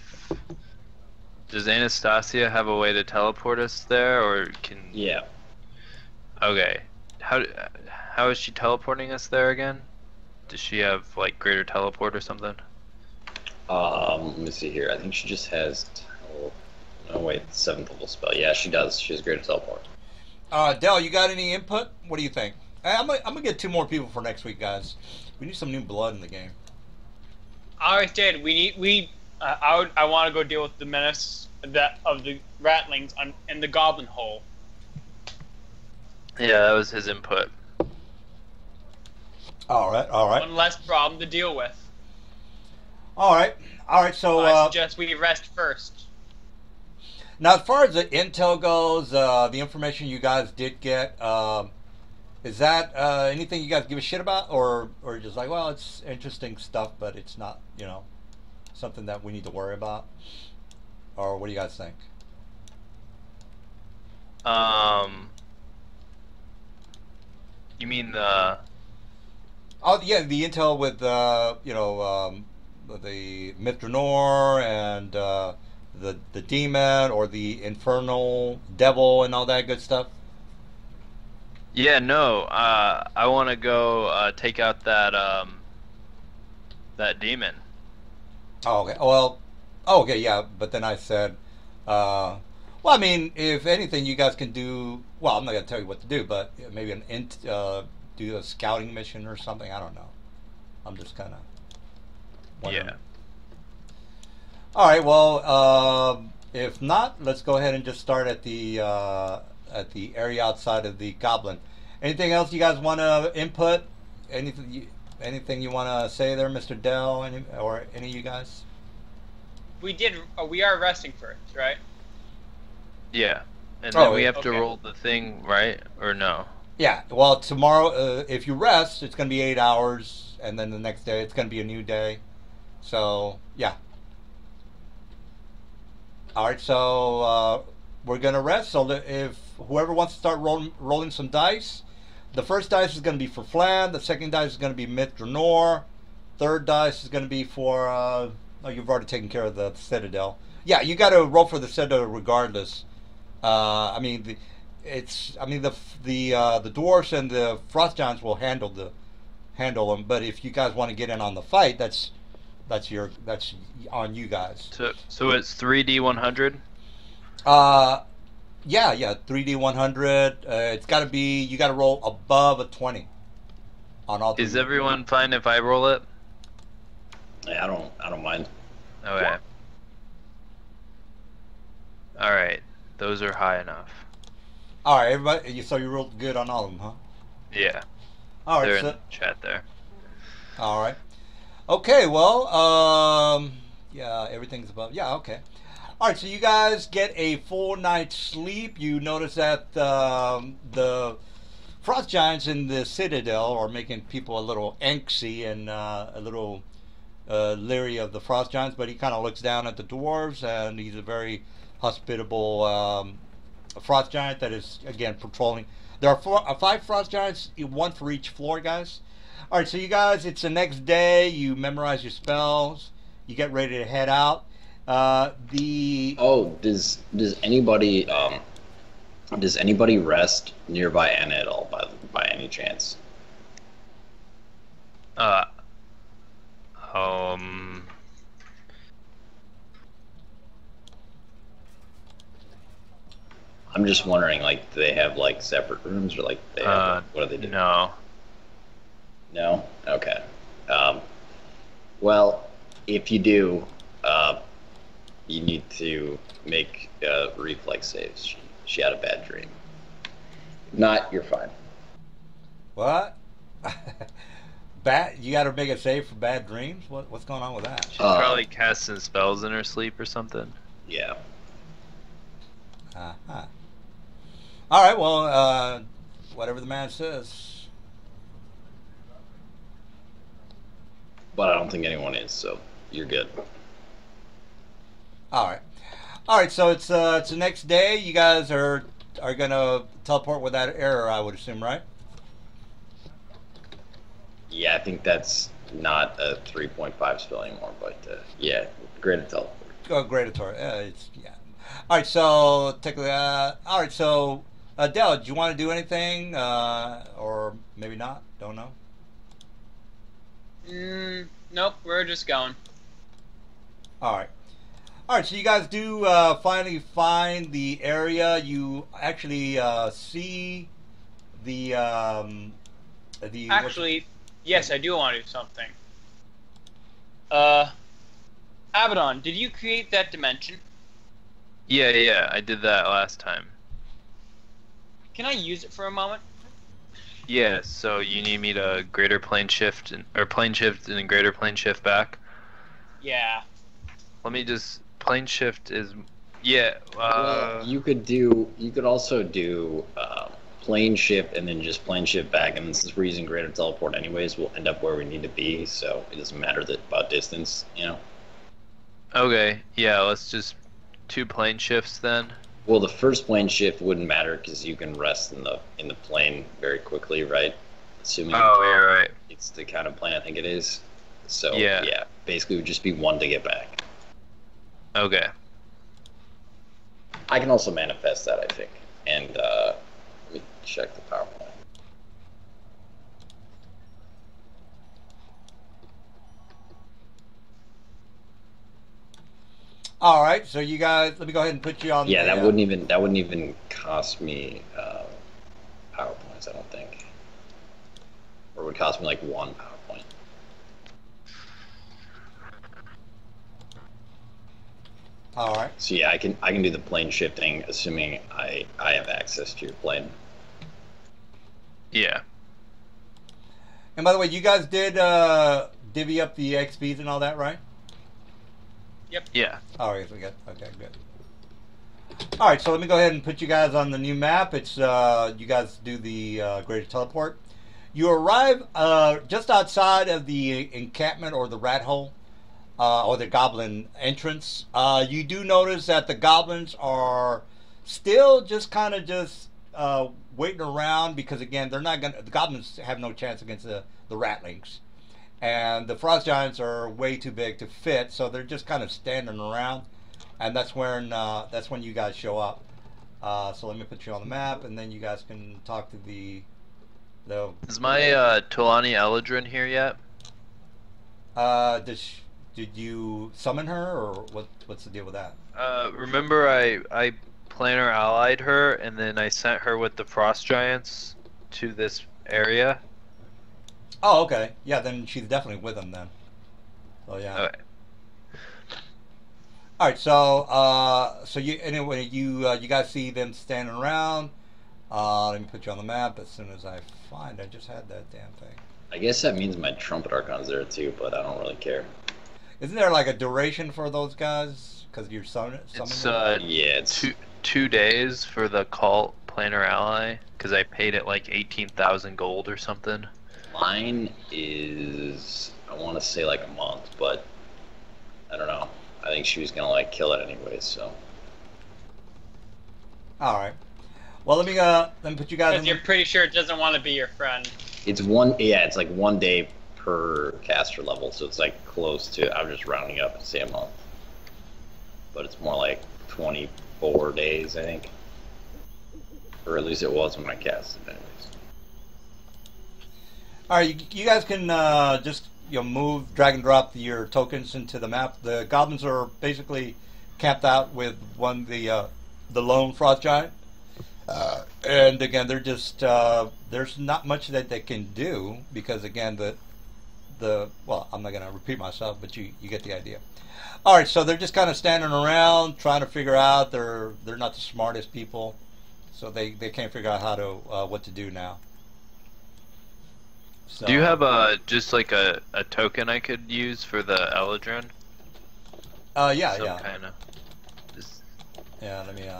does Anastasia have a way to teleport us there, or can? Yeah. Okay. How is she teleporting us there again? Does she have like greater teleport or something? Let me see here. I think she just has. Oh wait, 7th level spell. Yeah, she does. She has greater teleport. Del, you got any input? What do you think? I'm gonna get 2 more people for next week, guys. We need some new blood in the game. I always did. I want to go deal with the menace of the Ratlings in the Goblin Hole. Yeah, that was his input. All right, all right, One less problem to deal with. all right, all right. So I suggest we rest first. now, as far as the intel goes, the information you guys did get, is that anything you guys give a shit about, or just like, well, it's interesting stuff, but it's not, something that we need to worry about, or what do you guys think? You mean the? Oh yeah, the intel with the Mithranor and the demon or the infernal devil and all that good stuff. Yeah, no. I want to go take out that demon. Oh, okay. Well, oh, okay, yeah. But then I said, well, I mean, if anything, you guys can do. Well, I'm not gonna tell you what to do, but maybe do a scouting mission or something. I don't know. I'm just kind of wondering. Yeah. All right. Well, if not, let's go ahead and just start at the area outside of the goblin. Anything else you guys want to input? Anything you want to say there, Mr. Dell, or any of you guys? We are resting first, right? Yeah. And then we have to okay. roll the thing, right? Or no? Yeah. Well, tomorrow, if you rest, it's going to be 8 hours, and then the next day it's going to be a new day. So yeah. All right. So we're going to rest. So if whoever wants to start rolling some dice, the first dice is going to be for Flan. The second dice is going to be Mithranor. Third dice is going to be for. Oh, you've already taken care of the Citadel. Yeah, you got to roll for the Citadel regardless. I mean, the dwarves and the frost giants will handle them. But if you guys want to get in on the fight, that's on you guys. So it's 3D100. Yeah, 3D 100. It's got to be. You got to roll above a 20 on all. Is everyone fine if I roll it? Yeah, I don't mind. Okay. All right. Those are high enough. All right, everybody. So you rolled good on all of them, huh? Yeah. All right. They're in the chat there. All right. Okay. Well. Yeah. Everything's above. Yeah. Okay. All right. So you guys get a full night's sleep. You notice that the frost giants in the Citadel are making people a little angsty and a little leery of the frost giants. But he kind of looks down at the dwarves, and he's a very hospitable frost giant that is again patrolling. There are 5 frost giants, 1 for each floor, guys. All right, so you guys, it's the next day. You memorize your spells. You get ready to head out. Does anybody rest nearby Anna at all by any chance? I'm just wondering, like, do they have like separate rooms, or like they have, what do they do? No. No? Okay. Well, if you do, you need to make reflex saves. She had a bad dream. If not, you're fine. What? You got to make a save for bad dreams. What's going on with that? She's probably casting spells in her sleep or something. Yeah. Uh-huh. All right. Well, whatever the man says. But I don't think anyone is, so you're good. All right. All right. So it's the next day. You guys are gonna teleport without error, I would assume, right? Yeah, I think that's not a 3.5 spell anymore, but yeah, great teleport. Oh, great Torah. Yeah. All right. So technically, all right. So Dell, do you want to do anything, or maybe not? Don't know. Nope. We're just going. All right. All right. So you guys do finally find the area. You actually see the. Actually, yes, I do want to do something. Abaddon, did you create that dimension? Yeah, I did that last time. Can I use it for a moment? Yeah, so you need me to greater plane shift or plane shift and then greater plane shift back. Yeah. Let me just plane shift is yeah. Well, you could also do plane shift and then just plane shift back, and since we're using greater teleport anyways, we'll end up where we need to be. So it doesn't matter about distance, you know. Okay, yeah. Let's just 2 plane shifts then. Well, the first plane shift wouldn't matter because you can rest in the plane very quickly, right? Assuming Oh, yeah, right. it's the kind of plane I think it is. So Yeah. basically it would just be 1 to get back. Okay. I can also manifest that, I think. And let me check the power plant. All right, so you guys, let me go ahead and put you on. Yeah, that wouldn't even cost me power points, I don't think. Or it would cost me like 1 power point. All right. So yeah, I can do the plane shifting, assuming I have access to your plane. Yeah. And by the way, you guys did divvy up the XPs and all that, right? Yep. Yeah. All right, we got okay, good. All right, so let me go ahead and put you guys on the new map. It's you guys do the greater teleport. You arrive just outside of the encampment or the rat hole or the goblin entrance. You do notice that the goblins are still just kind of just waiting around because again, they're not gonna. The goblins have no chance against the ratlings. And the frost giants are way too big to fit, so they're just kind of standing around, and that's when you guys show up. So let me put you on the map, and then you guys can talk to the. Is my Tulani Eladrin here yet? Did you summon her, or what's the deal with that? Remember I planar allied her, and then I sent her with the frost giants to this area. Oh, okay. Yeah, then she's definitely with them then. So yeah. Okay. All right. So you anyway you guys see them standing around. Let me put you on the map as soon as I find. I just had that damn thing. I guess that means my trumpet archon's there too, but I don't really care. Isn't there like a duration for those guys? Because you're summoning. It's Yeah, it's 2 days for the cult planar ally because I paid it like 18,000 gold or something. Mine is, I want to say like a month, but I don't know. I think she was gonna like kill it anyways, so. All right. Well, let me put you guys. Because you're pretty sure it doesn't want to be your friend. It's it's like 1 day per caster level, so it's like close to, I'm just rounding up to say a month. But it's more like 24 days, I think. Or at least it was when I cast it anyways. All right, you guys can just move, drag and drop your tokens into the map. The goblins are basically camped out with the lone frost giant, and again they're just there's not much that they can do because again well, I'm not gonna repeat myself, but you get the idea. All right, so they're just kind of standing around trying to figure out. They're not the smartest people, so they can't figure out how to what to do now. So, Do you have just like a token I could use for the Eladrin? yeah, Some yeah. kind of. Just... Yeah, let me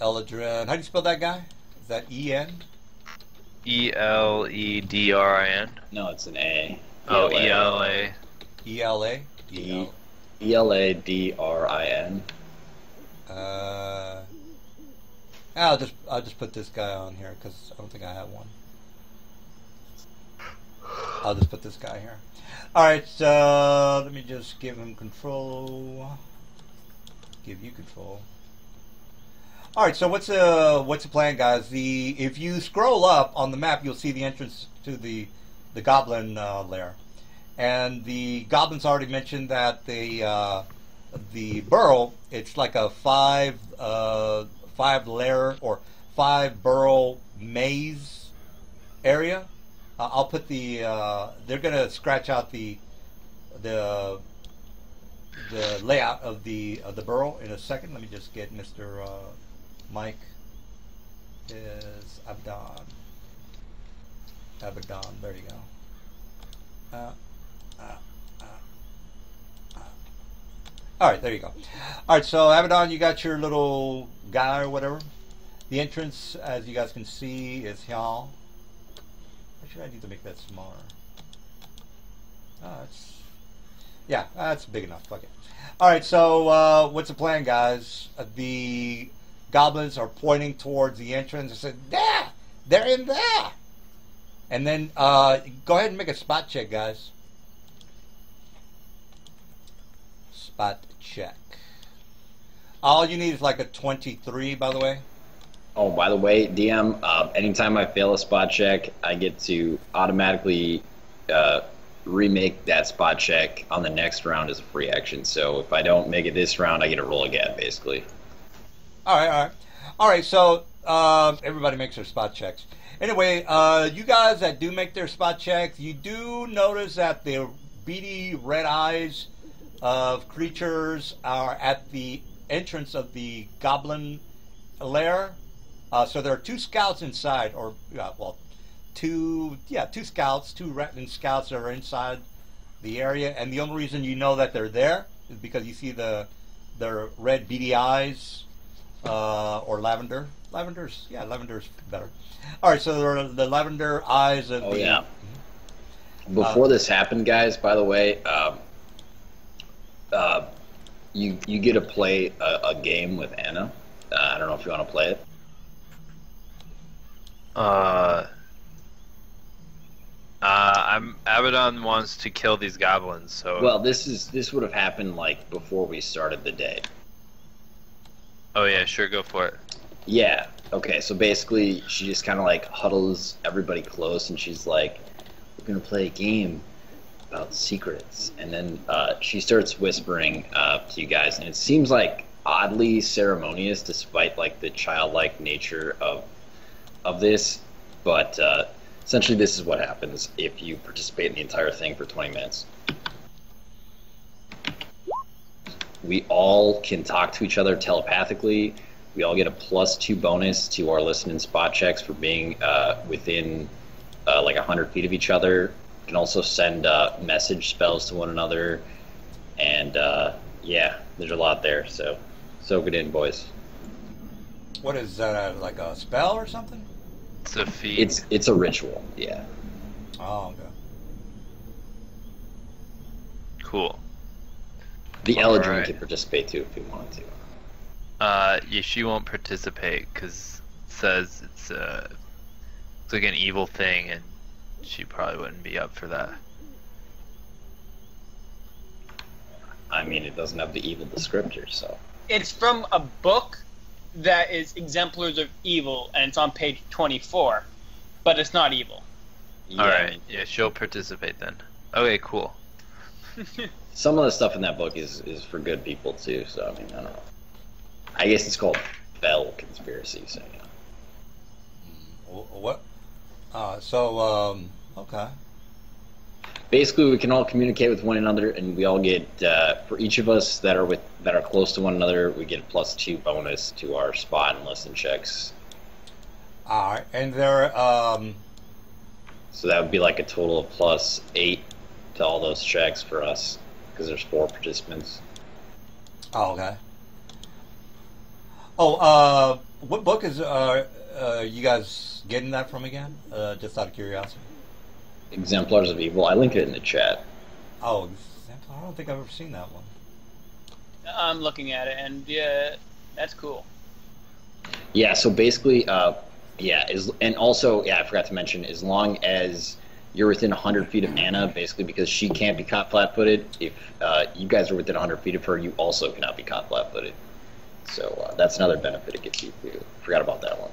Eladrin. How do you spell that guy? Is that E-N? Eledrin. No, it's an A. Oh, ELA. E-L-A? Eladrin. I'll just put this guy on here because I don't think I have one. I'll just put this guy here. All right, so let me just give him control. Give you control. All right, so what's the plan, guys? If you scroll up on the map, you'll see the entrance to the goblin lair, and the goblins already mentioned that the burrow, it's like a five layer or 5 burrow maze area. I'll put they're gonna scratch out the layout of the burrow in a second. Let me just get Mr. Mike is Abaddon. Abaddon, there you go. Alright, there you go. Alright, so Abaddon, you got your little guy or whatever. The entrance, as you guys can see, is here. Actually, I need to make that smaller. Yeah, that's big enough. Fuck it. Alright, so what's the plan, guys? The goblins are pointing towards the entrance and said, there! They're in there! And then go ahead and make a spot check, guys. Spot check. All you need is like a 23, by the way. Oh, by the way, DM, anytime I fail a spot check, I get to automatically remake that spot check on the next round as a free action. So if I don't make it this round, I get to roll again, basically. All right. So everybody makes their spot checks. Anyway, you guys that do make their spot checks, you do notice that the beady red eyes of creatures are at the entrance of the goblin lair. So there are two scouts inside, or two scouts, two Ratling scouts that are inside the area, and the only reason you know that they're there is because you see their red beady eyes, or lavender. Lavender's better. All right, so there are the lavender eyes of the. Yeah. Before this happened, guys, by the way, you get to play a game with Anna. I don't know if you want to play it. Abaddon wants to kill these goblins, so. Well, this would have happened like before we started the day. Oh yeah, sure, go for it. Yeah. Okay. So basically, she just kind of like huddles everybody close, and she's like, "We're gonna play a game about secrets," and then she starts whispering to you guys, and it seems like oddly ceremonious, despite like the childlike nature of this. But essentially, this is what happens if you participate in the entire thing for 20 minutes. We all can talk to each other telepathically. We all get a +2 bonus to our listen and spot checks for being within like 100 feet of each other. We can also send message spells to one another. And yeah, there's a lot there. So soak it in, boys. What is that, like a spell or something? It's a feat. It's a ritual, yeah. Oh, okay. Cool. The Eldrin can participate too if he wanted to. Yeah, she won't participate because it says it's like an evil thing, and she probably wouldn't be up for that. I mean, it doesn't have the evil descriptor, so. It's from a book that is Exemplars of Evil, and it's on page 24, but it's not evil. Yeah. Alright, yeah, she'll participate then. Okay, cool. Some of the stuff in that book is for good people too, so I mean, I don't know. I guess it's called Bell Conspiracy, so yeah. What? Okay. Basically, we can all communicate with one another, and we all get for each of us that are close to one another, we get a +2 bonus to our spot and listen checks. All right, and there. So that would be like a total of +8 to all those checks for us, because there's 4 participants. Oh, okay. Oh, what book is you guys getting that from again? Just out of curiosity. Exemplars of Evil. I link it in the chat. Oh, I don't think I've ever seen that one. I'm looking at it, and yeah, that's cool. Yeah, so basically, and also, I forgot to mention, as long as you're within 100 feet of Anna, basically because she can't be caught flat-footed, if you guys are within 100 feet of her, you also cannot be caught flat-footed. So that's another benefit it gets you. Forgot about that one.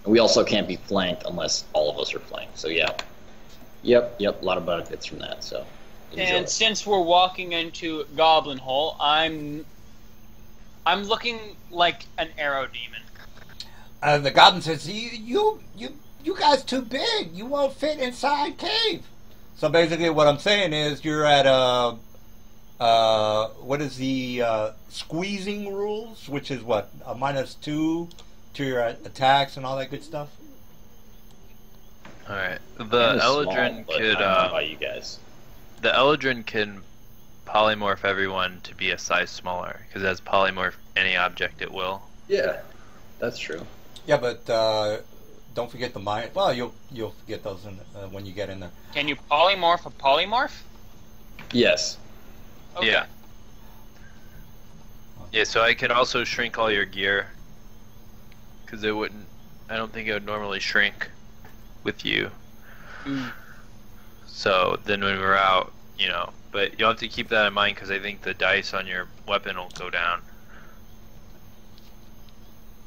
And we also can't be flanked unless all of us are flanked. So yeah. Yep, a lot of benefits from that, so enjoy. And since we're walking into Goblin Hole, I'm looking like an arrow demon. The goblin says, "You guys too big. You won't fit inside cave." So basically, what I'm saying is, you're at what is the squeezing rules, which is what, a -2 to your attacks and all that good stuff. All right. The Kinda small, Eldrin but could. I don't know about you guys. The Eldrin can polymorph everyone to be a size smaller because as polymorph any object, it will. Yeah, that's true. Yeah, but don't forget the mind. Well, you'll forget those when you get in there. Can you polymorph a polymorph? Yes. Okay. Yeah. Yeah. So I could also shrink all your gear because it wouldn't. I don't think it would normally shrink with you. Mm. So then when we're out, you know, but you'll have to keep that in mind because I think the dice on your weapon will go down.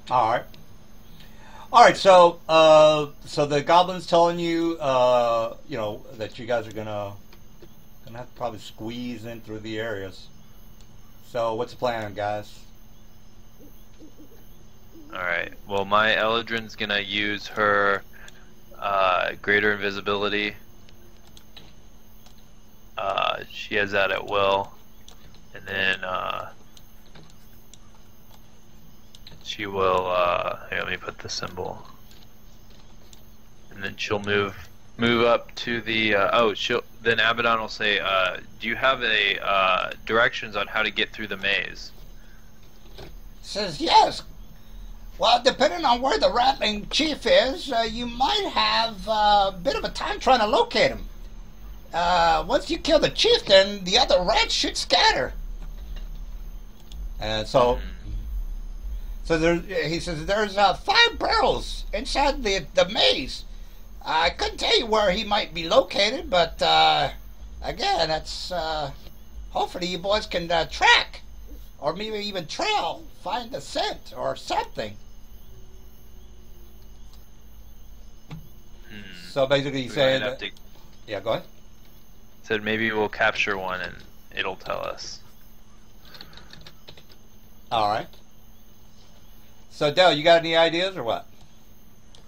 All right. All right. So so the goblin's telling you, you know, that you guys are gonna have to probably squeeze in through the areas. So what's the plan, guys? Alright, well my Eldrin's gonna use her greater invisibility. She has that at will. And then she will here, let me put the symbol. And then she'll move up to the then Abaddon will say, do you have a directions on how to get through the maze? Says yes. Well, depending on where the Ratling chief is, you might have a bit of a time trying to locate him. Once you kill the chief, then the other rats should scatter. And so he says there's 5 barrels inside the maze. I couldn't tell you where he might be located, but again, that's hopefully you boys can track, or maybe even trail, find the scent or something. So basically, he's saying that, yeah, go ahead. Said maybe we'll capture one and it'll tell us. All right. So Dell, you got any ideas or what?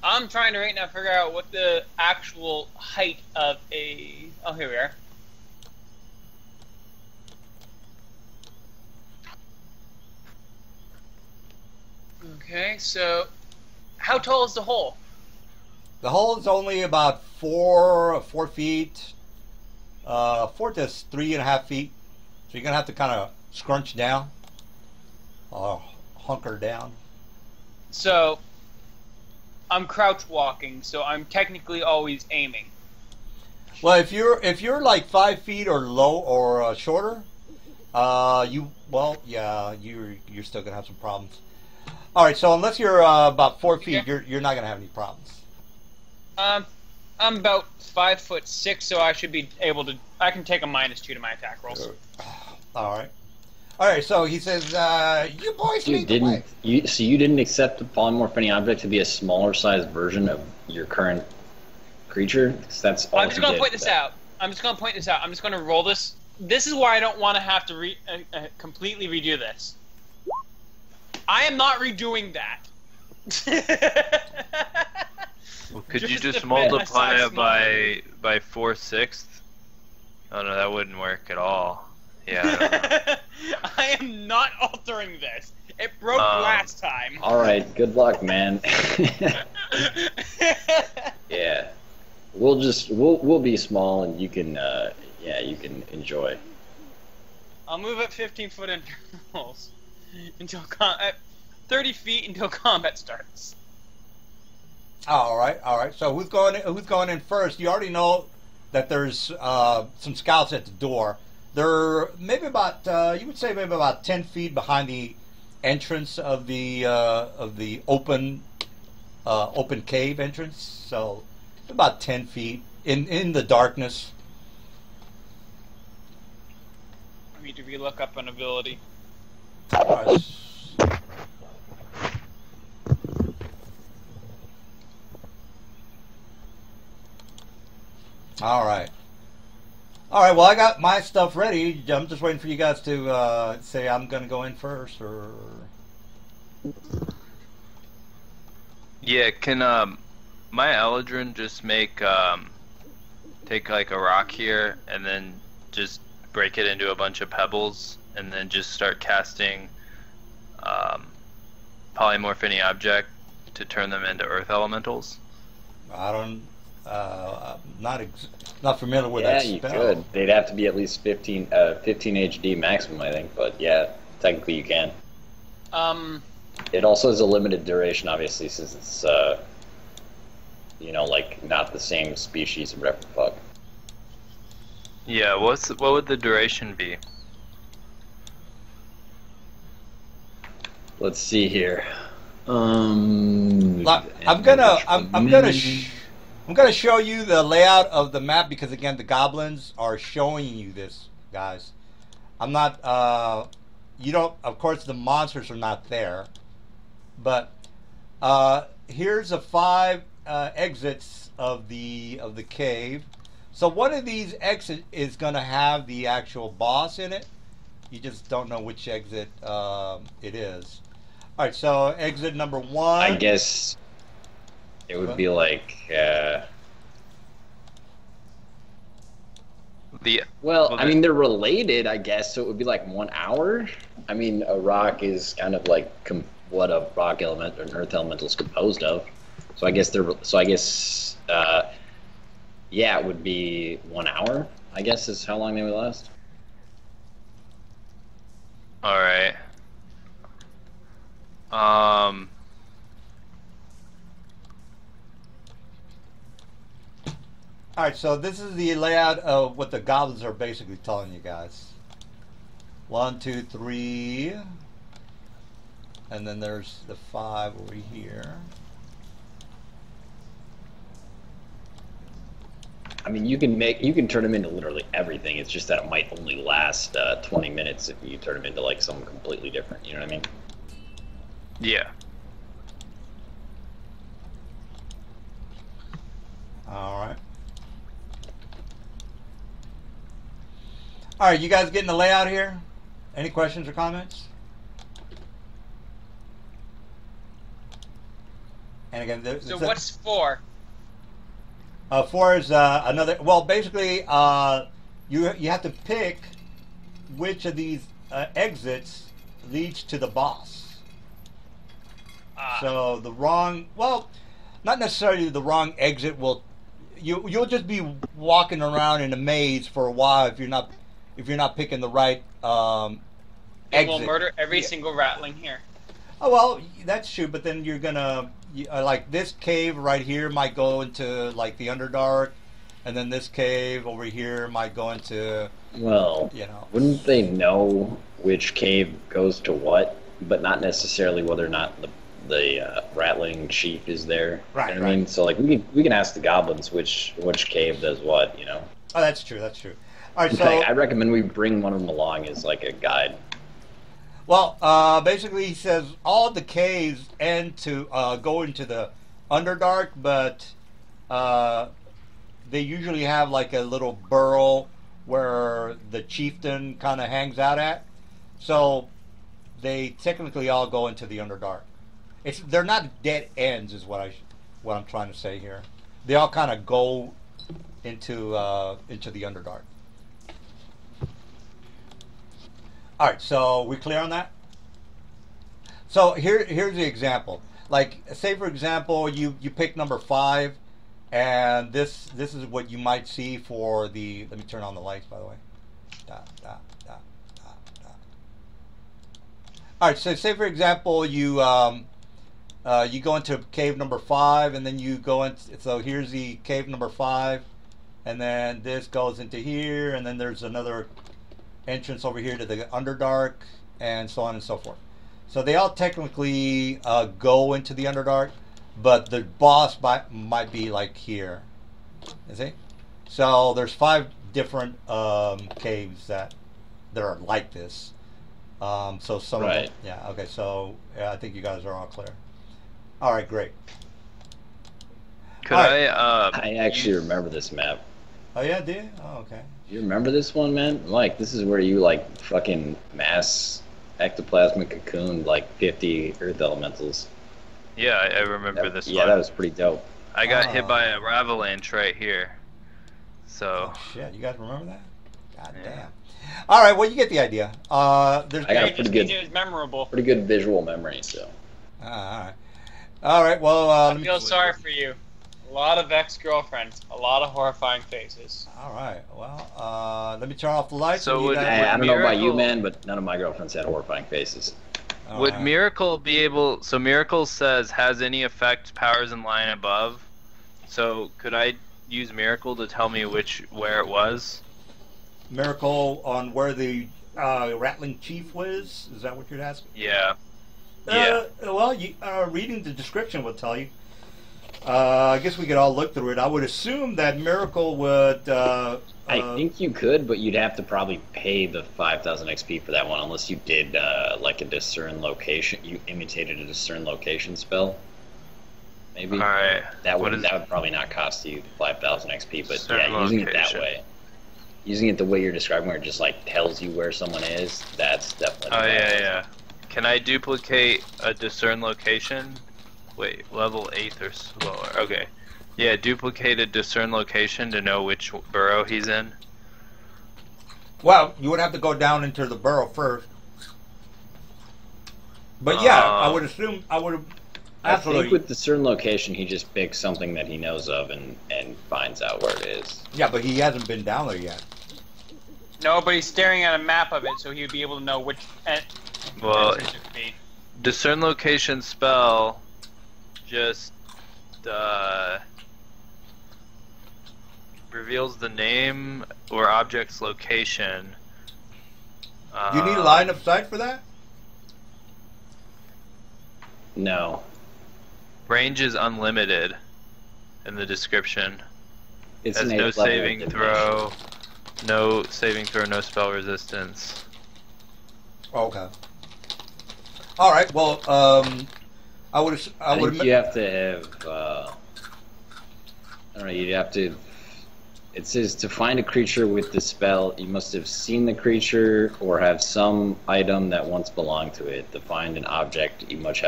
I'm trying to right now figure out what the actual height of a... Oh, here we are. Okay, so how tall is the hole? The hole is only about 4 feet, 4 to 3.5 feet. So you're gonna have to kind of scrunch down, hunker down. So I'm crouch walking, so I'm technically always aiming. Well, if you're like 5 feet or low or shorter, you're still gonna have some problems. All right, so unless you're about 4 feet, you're not gonna have any problems. I'm about 5'6", so I should be able to. I can take a -2 to my attack rolls. All right. So he says, "You boys lead the way." You didn't accept the polymorph any object to be a smaller sized version of your current creature? 'Cause that's all. I'm just gonna point this out. I'm just gonna roll this. This is why I don't want to have to completely redo this. I am not redoing that. Well, could you just multiply it by 4/6? Oh no, that wouldn't work at all. Yeah. I don't know. I am not altering this. It broke last time. All right, good luck, man. Yeah, we'll be small, and you can you can enjoy. I'll move at 15-foot intervals until 30 feet until combat starts. All right. So who's going in first? You already know that there's some scouts at the door. They're maybe about you would say maybe about 10 feet behind the entrance of the open cave entrance. So about 10 feet in the darkness. I need to relook up an ability. All right. Well, I got my stuff ready. I'm just waiting for you guys to say I'm going to go in first, or. Yeah, can my Eldrin just take like a rock here and then just break it into a bunch of pebbles and then just start casting polymorph any object to turn them into Earth elementals? I don't. Not familiar with Yeah, that you spell. could. They'd have to be at least 15 HD maximum, I think. But yeah, technically you can. It also has a limited duration, obviously, since it's like not the same species of Replifuck. Yeah, what would the duration be? Let's see here. I'm gonna show you the layout of the map because again the goblins are showing you this, guys. I'm not you don't, of course the monsters are not there, but here's the 5 exits of the cave. So one of these exits is gonna have the actual boss in it. You just don't know which exit it is. All right, so exit number 1. I guess it would be like. I mean, they're related, I guess. So it would be like 1 hour. I mean, a rock is kind of like what a rock element or an earth elemental is composed of. So I guess yeah, it would be 1 hour. I guess is how long they would last. All right. Alright, so this is the layout of what the goblins are basically telling you guys. 1, 2, 3. And then there's the 5 over here. I mean, you can turn them into literally everything. It's just that it might only last 20 minutes if you turn them into like something completely different. You know what I mean? Yeah. Alright. Alright, you guys getting the layout here? Any questions or comments? And again, So what's 4? 4 is another. Well, basically, you have to pick which of these exits leads to the boss. So the wrong, well, not necessarily the wrong exit will. You'll just be walking around in a maze for a while if you're not picking the right It will exit. murder every single Ratling here. Oh well, that's true. But then you're gonna like this cave right here might go into like the Underdark, and then this cave over here might go into. Well, wouldn't they know which cave goes to what, but not necessarily whether or not the Ratling chief is there? Right. You know what I mean, so like we can ask the goblins which cave does what. Oh, that's true. That's true. All right, so I recommend we bring one of them along as like a guide. Well, basically he says all the caves end to go into the Underdark, but they usually have like a little burrow where the chieftain kind of hangs out at. So they technically all go into the Underdark. They're not dead ends, is what I'm trying to say here. They all kind of go into the Underdark. All right, so we clear on that? So here's the example. Like, say for example, you pick number 5, and this is what you might see for the. Let me turn on the lights, by the way. All right, so say for example you go into cave number 5, and then you go into. So here's the cave number 5, and then this goes into here, and then there's another entrance over here to the Underdark, and so on and so forth. So they all technically go into the Underdark, but the boss might be like here. You see? So there's 5 different caves that are like this. So some of them, yeah. Okay, so I think you guys are all clear. All right, great. Could I? I actually remember this map. Oh yeah, do you? Oh, okay. You remember this one, man? Like, this is where you, like, fucking mass ectoplasmic cocooned, like, 50 earth elementals. Yeah, I remember this one. Yeah, that was pretty dope. I got hit by a avalanche right here. So. Oh, shit, you guys remember that? God damn. All right, well, you get the idea. I got It was memorable. pretty good visual memory, so. All right. All right. Well, I let me. feel sorry for you. A lot of ex-girlfriends, a lot of horrifying faces. All right. Well, let me turn off the lights. So and you would- guys- I don't know about you, Miracle- man, but none of my girlfriends had horrifying faces. All Would right. Miracle be able? So Miracle says has any effect powers in line above. So could I use Miracle to tell me where it was? Miracle on where the Ratling chief was? Is that what you're asking? Yeah. Yeah. Well, reading the description will tell you. I guess we could all look through it. I would assume that Miracle would. I think you could, but you'd have to probably pay the 5,000 XP for that one, unless you did like a discern location. You imitated a discern location spell. Maybe. All right. That What would is- that would probably not cost you 5,000 XP, but Discern yeah, using it that location. way, using it the way you're describing, where it just like tells you where someone is, that's definitely. Oh yeah. Can I duplicate a discern location? Wait, level 8th or slower. Okay. Yeah, duplicate a discern location to know which burrow he's in. Well, you would have to go down into the burrow first. But yeah, I would assume I would. I Absolutely. think with discern location, he just picks something that he knows of and finds out where it is. Yeah, but he hasn't been down there yet. No, but he's staring at a map of it, so he would be able to know which Well, entrance it would be. discern location spell just reveals the name or object's location. Do you need a line of sight for that? No, Range is unlimited in the description. it's Has an no 8th level saving divination. throw. No saving throw, no spell resistance. Okay. All right. Well, I would. I think you have to have. I don't know. You'd have to. It says to find a creature with the spell, you must have seen the creature or have some item that once belonged to it. To find an object, you must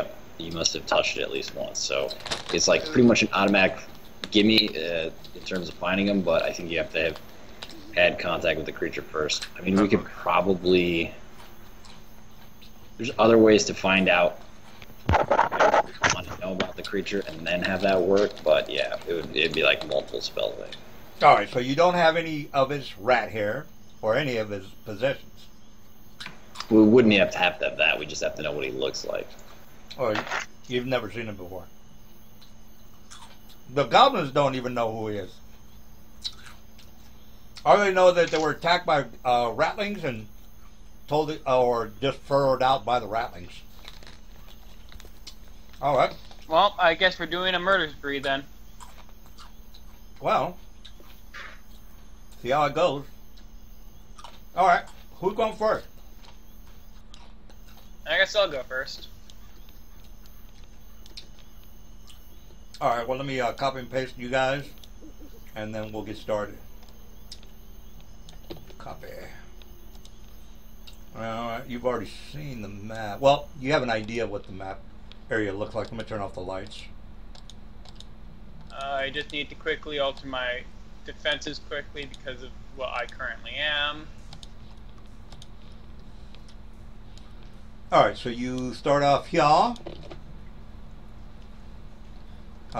have touched it at least once. So it's like pretty much an automatic gimme in terms of finding them. But I think you have to have had contact with the creature first. I mean, we could probably. There's other ways to find out. Want to know about the creature and then have that work, but yeah, it'd be like multiple spell things. All right. So you don't have any of his rat hair or any of his possessions, We wouldn't have to have that. We just have to know what he looks like. or you've never seen him before. The goblins don't even know who he is. All they know that they were attacked by ratlings and told it, or just furrowed out by the ratlings. All right. Well, I guess we're doing a murder spree then. Well, see how it goes. All right. Who's going first? I guess I'll go first. All right. Well, let me copy and paste you guys, and then we'll get started. Copy. Well, you've already seen the map. Well, you have an idea what the map area looks like. Let me turn off the lights. I just need to quickly alter my defenses quickly because of what I currently am. All right. So you start off here. Oh,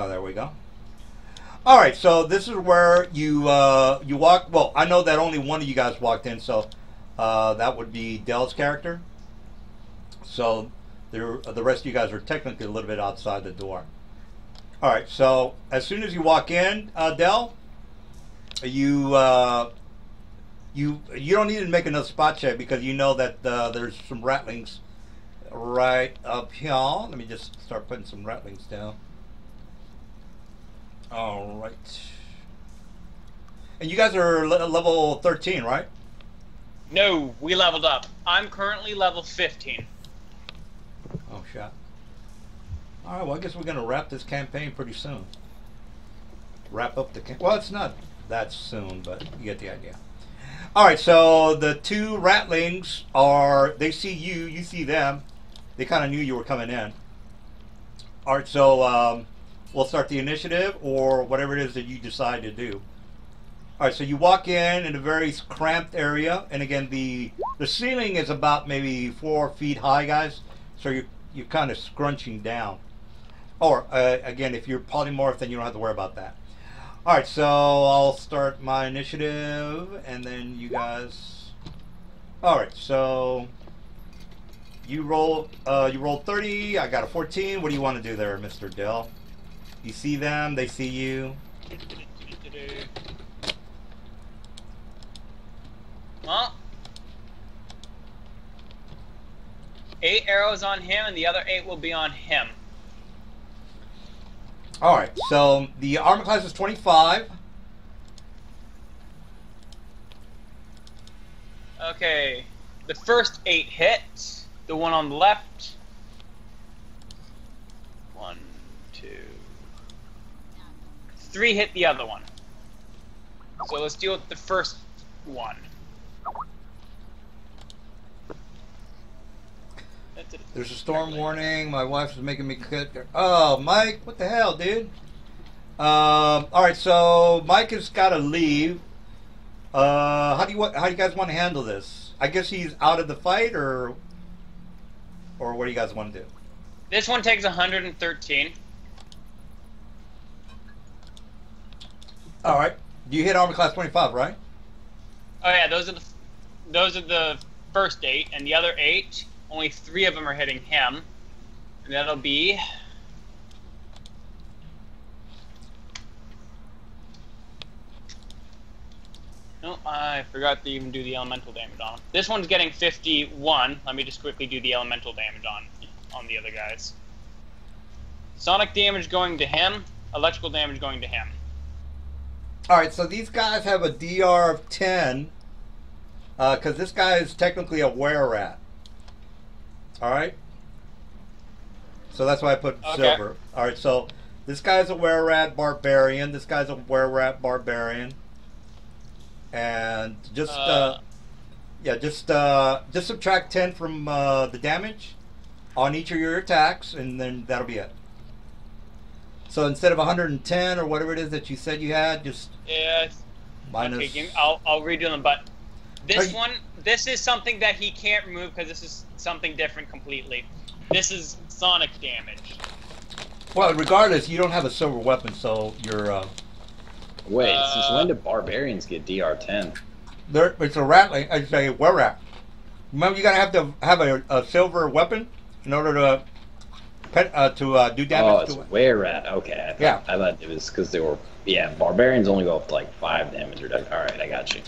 there we go. All right. So this is where you you walk. Well, I know that only one of you guys walked in, so that would be Dell's character. So the rest of you guys are technically a little bit outside the door. All right. So as soon as you walk in, Dell, you don't need to make another spot check because you know that there's some ratlings right up here. Let me just start putting some ratlings down. All right. And you guys are level 13, right? No, we leveled up. I'm currently level 15. Oh, shot. All right, well, I guess we're going to wrap this campaign pretty soon. Wrap up the well, it's not that soon, but you get the idea. All right, so the two ratlings they see you, you see them. They kind of knew you were coming in. All right, so we'll start the initiative or whatever it is that you decide to do. All right, so you walk in a very cramped area, and again, the ceiling is about maybe 4 feet high, guys. So you're kind of scrunching down. Or again, if you're polymorph, then you don't have to worry about that. All right, so I'll start my initiative, and then you guys. All right, so you roll. You rolled 30. I got a 14. What do you want to do there, Mr. Dell? You see them. They see you. Well, 8 arrows on him, and the other 8 will be on him. All right, so the armor class is 25. Okay, the first 8 hit. The one on the left. 1, 2, 3 hit the other one. So let's deal with the first one. There's a storm warning. My wife is making me cook. Oh, Mike, what the hell, dude? All right, so Mike has got to leave. How do you guys want to handle this? I guess he's out of the fight, or what do you guys want to do? This one takes 113. All right, you hit armor class 25, right? Oh yeah, those are the first 8, and the other 8. Only 3 of them are hitting him. And that'll be... No, I forgot to even do the elemental damage on him. This one's getting 51. Let me just quickly do the elemental damage on the other guys. Sonic damage going to him. Electrical damage going to him. All right, so these guys have a DR of 10. Because this guy is technically a were-rat. Alright? So that's why I put silver. Alright, so this guy's a were-rat barbarian. This guy's a were-rat barbarian. And just subtract 10 from the damage on each of your attacks, and then that'll be it. So instead of 110 or whatever it is that you said you had, just minus... Okay, I'll redo them, but this is something that he can't remove because this is something different completely. This is sonic damage. Well, regardless, you don't have a silver weapon, so you're... Wait, since when do barbarians get DR10? It's a ratling. It's a were-rat. Remember, you gotta have a silver weapon in order to do damage. Oh, it's were-rat. Okay. I thought it was because they were... Yeah, barbarians only go up to like 5 damage reduction. Alright, I got you.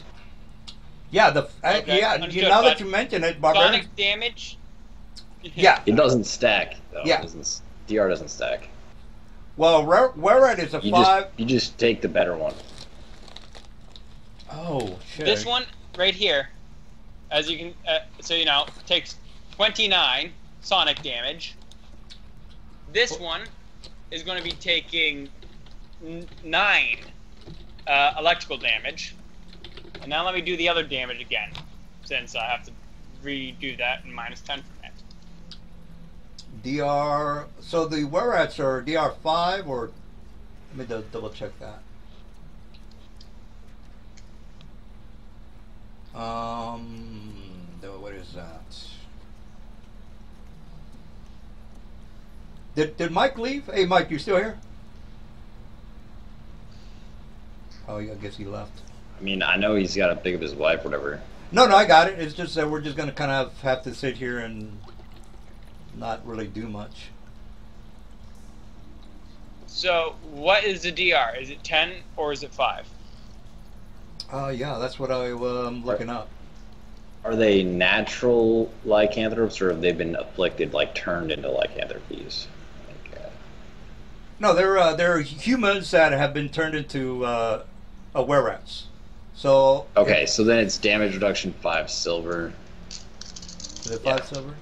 Yeah, Okay, now that you mention it, barbarians... Sonic damage? Yeah. It doesn't stack, though. Yeah. DR doesn't stack. Well, were-rat is a 5... You just take the better one. Oh, shit. This one, right here, as you can... so, you know, takes 29 sonic damage. This one is going to be taking 9 electrical damage. And now let me do the other damage again, since I have to redo that and minus 10 from it. DR... So the were-rats are DR5, or... Let me double check that. What is that? Did Mike leave? Hey, Mike, you still here? Oh, yeah, I guess he left. I mean, I know he's got to pick up his wife, whatever. No, I got it. It's just that we're just going to kind of have to sit here and not really do much. So, what is the DR? Is it 10 or is it 5? Yeah, that's what I'm looking up. Are they natural lycanthropes, or have they been afflicted, like turned into lycanthropes? No, they're humans that have been turned into were-rats. So okay, so then it's damage reduction 5 silver. Is it 5 silver?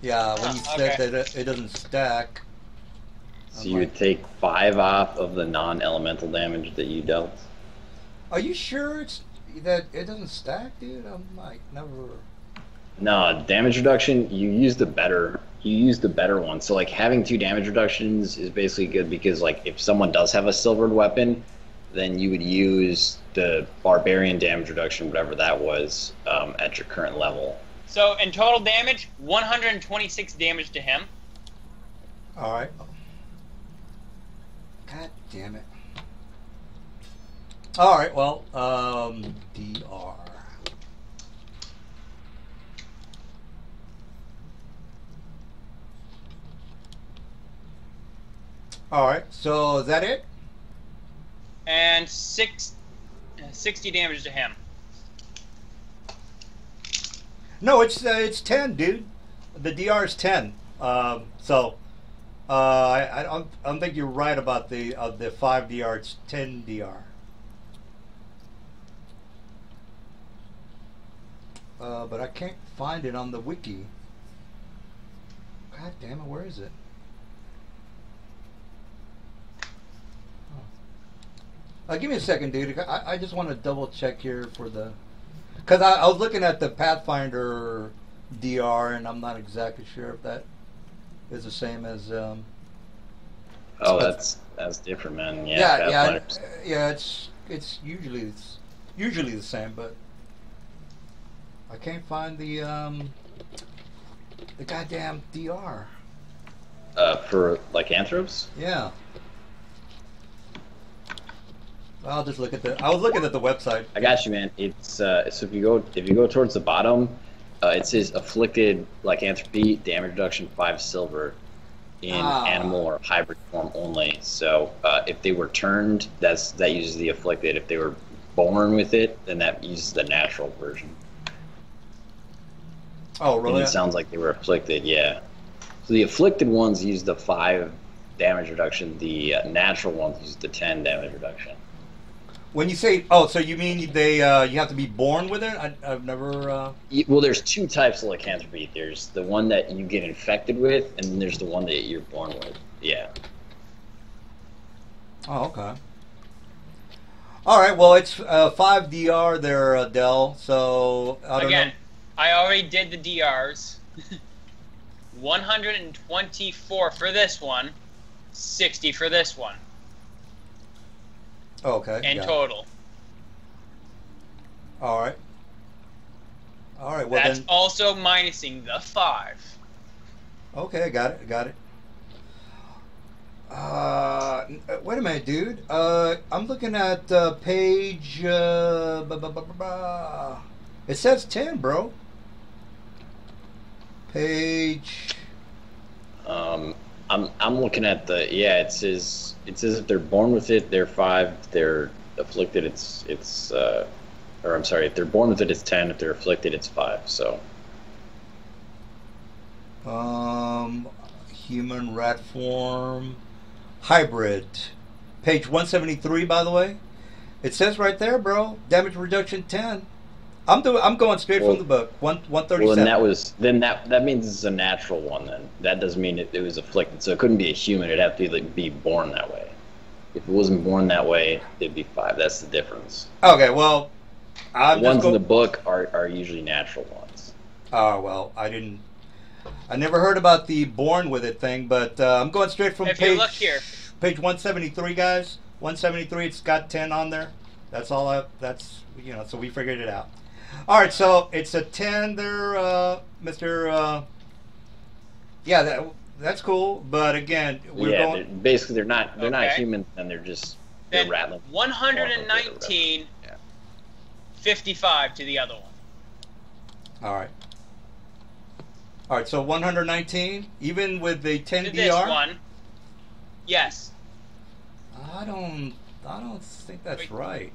Yeah, when you said that it doesn't stack. So you would take 5 off of the non-elemental damage that you dealt. Are you sure it's that it doesn't stack, dude? I'm like never. No, damage reduction. You use the better one. So like having 2 damage reductions is basically good because like if someone does have a silvered weapon, then you would use the barbarian damage reduction, whatever that was, at your current level. So in total damage, 126 damage to him. All right. God damn it. All right, well, DR. All right, so is that it? And 60 damage to him. No, it's 10, dude. The DR is 10. I don't think you're right about the 5 DR. It's 10 DR. But I can't find it on the wiki. God damn it, where is it? Give me a second, dude. I just want to double check here for the... Because I was looking at the Pathfinder DR, and I'm not exactly sure if that is the same as... Oh, that's different, man. Yeah. It's usually the same, but I can't find the goddamn DR. For lycanthropes? Yeah. I'll just look at I was looking at the website. I got you, man. It's so if you go towards the bottom, it says afflicted lycanthropy, damage reduction 5 silver, in animal or hybrid form only. So if they were turned, that uses the afflicted. If they were born with it, then that uses the natural version. Oh, really? And it sounds like they were afflicted, yeah. So the afflicted ones use the 5 damage reduction. The natural ones use the 10 damage reduction. When you say, so you mean you have to be born with it? I've never... Well, there's 2 types of lycanthropy. There's the one that you get infected with, and then there's the one that you're born with. Yeah. Oh, okay. All right, well, it's 5 DR there, Dell, so... I don't know. I already did the DRs. 124 for this one, 60 for this one. Okay. In total. All right. Well, that's then... also minusing the 5. Okay, got it. Wait a minute, dude. I'm looking at page... It says 10, bro. Page... I'm looking at the it says if they're born with it, they're 5. If they're afflicted, or I'm sorry, if they're born with it, it's 10. If they're afflicted, it's 5. So. Human rat form, hybrid, page 173. By the way, it says right there, bro. Damage reduction 10. I'm going straight from the book. 137. Well, that means it's a natural one. Then that doesn't mean it was afflicted. So it couldn't be a human. It'd have to be born that way. If it wasn't born that way, it'd be 5. That's the difference. Okay, well, the ones in the book are usually natural ones. Oh well, I never heard about the born with it thing, but I'm going straight from you look here, page 173, guys. 173. It's got 10 on there. That's all. So we figured it out. All right, so it's a 10 there, Mr. That's cool, but again, they're not human, and they're rattling. 119, 55 to the other one. All right, so 119, even with the 10 to DR. This one, yes. I don't think that's right.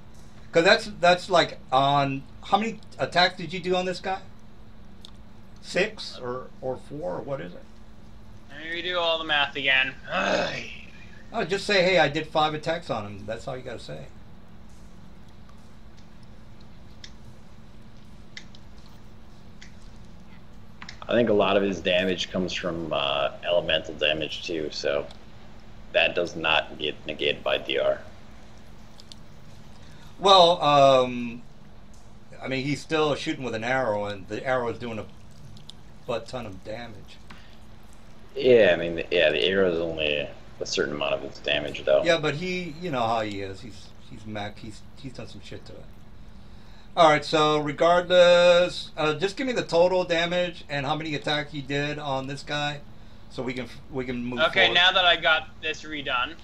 Because that's like on... How many attacks did you do on this guy? 6 or 4, or what is it? Let me redo all the math again. Oh, just say, hey, I did 5 attacks on him. That's all you got to say. I think a lot of his damage comes from elemental damage too, so that does not get negated by DR. Well, I mean, he's still shooting with an arrow, and the arrow is doing a butt ton of damage. Yeah, I mean, the arrow is only a certain amount of its damage, though. Yeah, but you know how he is. He's done some shit to it. All right, so regardless, just give me the total damage and how many attacks you did on this guy, so we can move forward. Okay, now that I got this redone,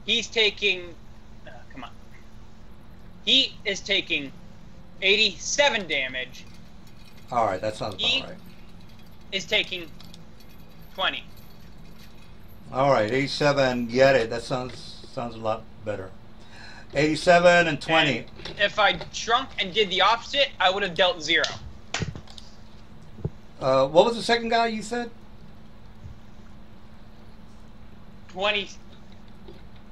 He's taking. Come on. He is taking 87 damage. All right, that sounds He about right. is taking 20. All right, 87. Get it? That sounds a lot better. 87 and 20. And if I shrunk and did the opposite, I would have dealt 0. What was the second guy you said? 20.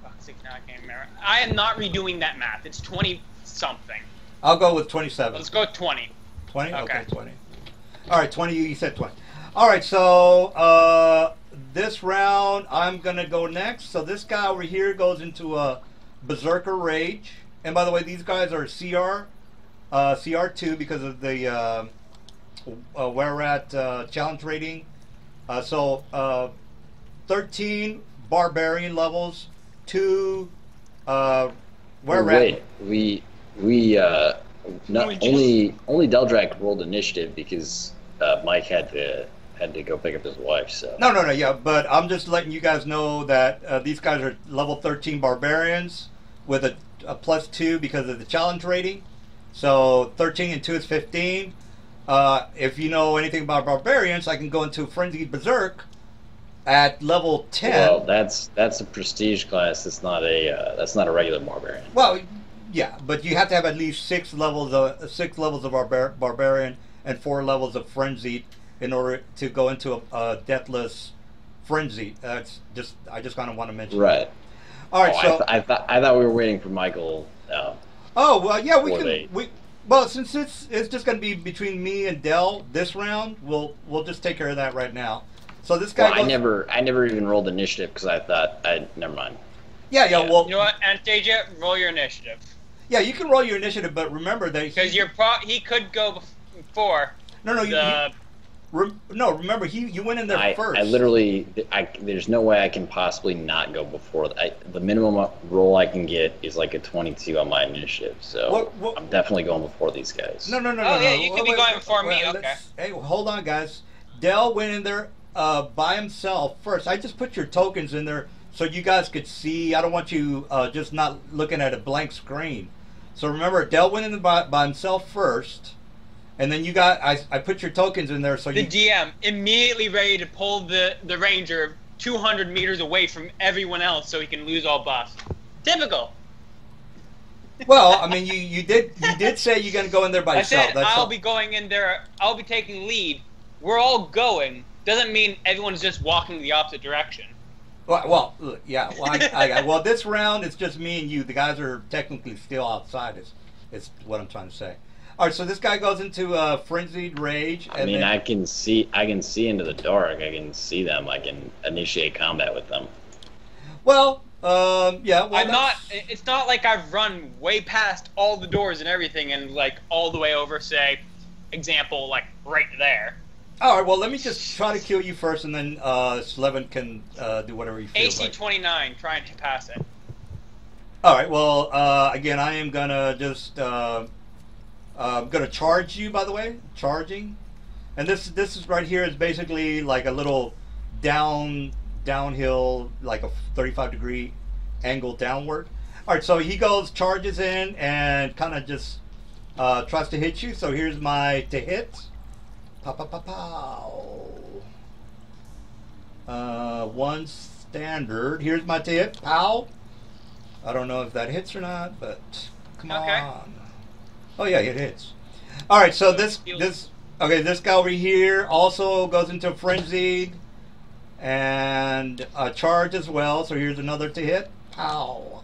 Fuck, now I can't remember. I am not redoing that math. It's 20 something. I'll go with 27. Let's go with 20. 20? Okay. Okay, 20. All right, 20. You said 20. All right, so this round I'm gonna go next. So this guy over here goes into a Berserker Rage, and by the way, these guys are CR2 because of the where we're at challenge rating. So 13 Barbarian levels, 2 where we're at. Wait, we only Deldrak rolled initiative because Mike had to go pick up his wife. So No, yeah, but I'm just letting you guys know that these guys are level 13 barbarians with a +2 because of the challenge rating. So 13 and 2 is 15. If you know anything about barbarians, I can go into Frenzied Berserk at level 10. Well, that's a prestige class. That's not a regular barbarian. Well, yeah, but you have to have at least 6 levels of barbarian and 4 levels of frenzied in order to go into a deathless frenzy. I just kind of want to mention. Right. That. All right. So I thought we were waiting for Michael. oh well, yeah, we Or can. they- Well, since it's just going to be between me and Dell this round, we'll just take care of that right now. So this guy. Well, I never even rolled initiative because I thought never mind. Yeah. Well, You know what, Anastasia? Roll your initiative. yeah, you can roll your initiative, but remember that Because he could go before no, the... remember you went in there first. I literally, there's no way I can possibly not go before. The minimum roll I can get is like a 22 on my initiative, so What- I'm definitely going before these guys. No. Oh, yeah, you could be going before me, okay. Hey, hold on, guys. Dell went in there by himself first. I just put your tokens in there so you guys could see. I don't want you just not looking at a blank screen. So remember, Dell went in by himself first, and then I put your tokens in there so The you. DM immediately ready to pull the ranger 200 meters away from everyone else so he can lose all buffs. Typical. Well, I mean, you did say you're gonna go in there by I yourself. said That's I'll all. be going in there. I'll be taking lead. We're all going. Doesn't mean everyone's just walking the opposite direction. Well, look, yeah. Well, well, this round it's just me and you. The guys are technically still outside. Is what I'm trying to say. All right, so this guy goes into frenzied rage. I mean, I can see into the dark. I can see them. I can initiate combat with them. Well, yeah. Well, I'm not. It's not like I've run way past all the doors and everything, and like all the way over. Say, example, like right there. All right. Well, let me just try to kill you first, and then Slevin can do whatever he feels AC like. 29, trying to pass it. All right. Well, again, I am gonna just gonna charge you. By the way, charging, and this is right here is basically like a little downhill, like a 35-degree angle downward. All right. So he charges in, and kind of just tries to hit you. So here's my to hit. Pow, pow, pow, pow. One standard. Here's my to hit. Pow. I don't know if that hits or not, but come on. Oh yeah, it hits. All right, so this guy over here also goes into frenzied and charge as well. So here's another to hit. Pow.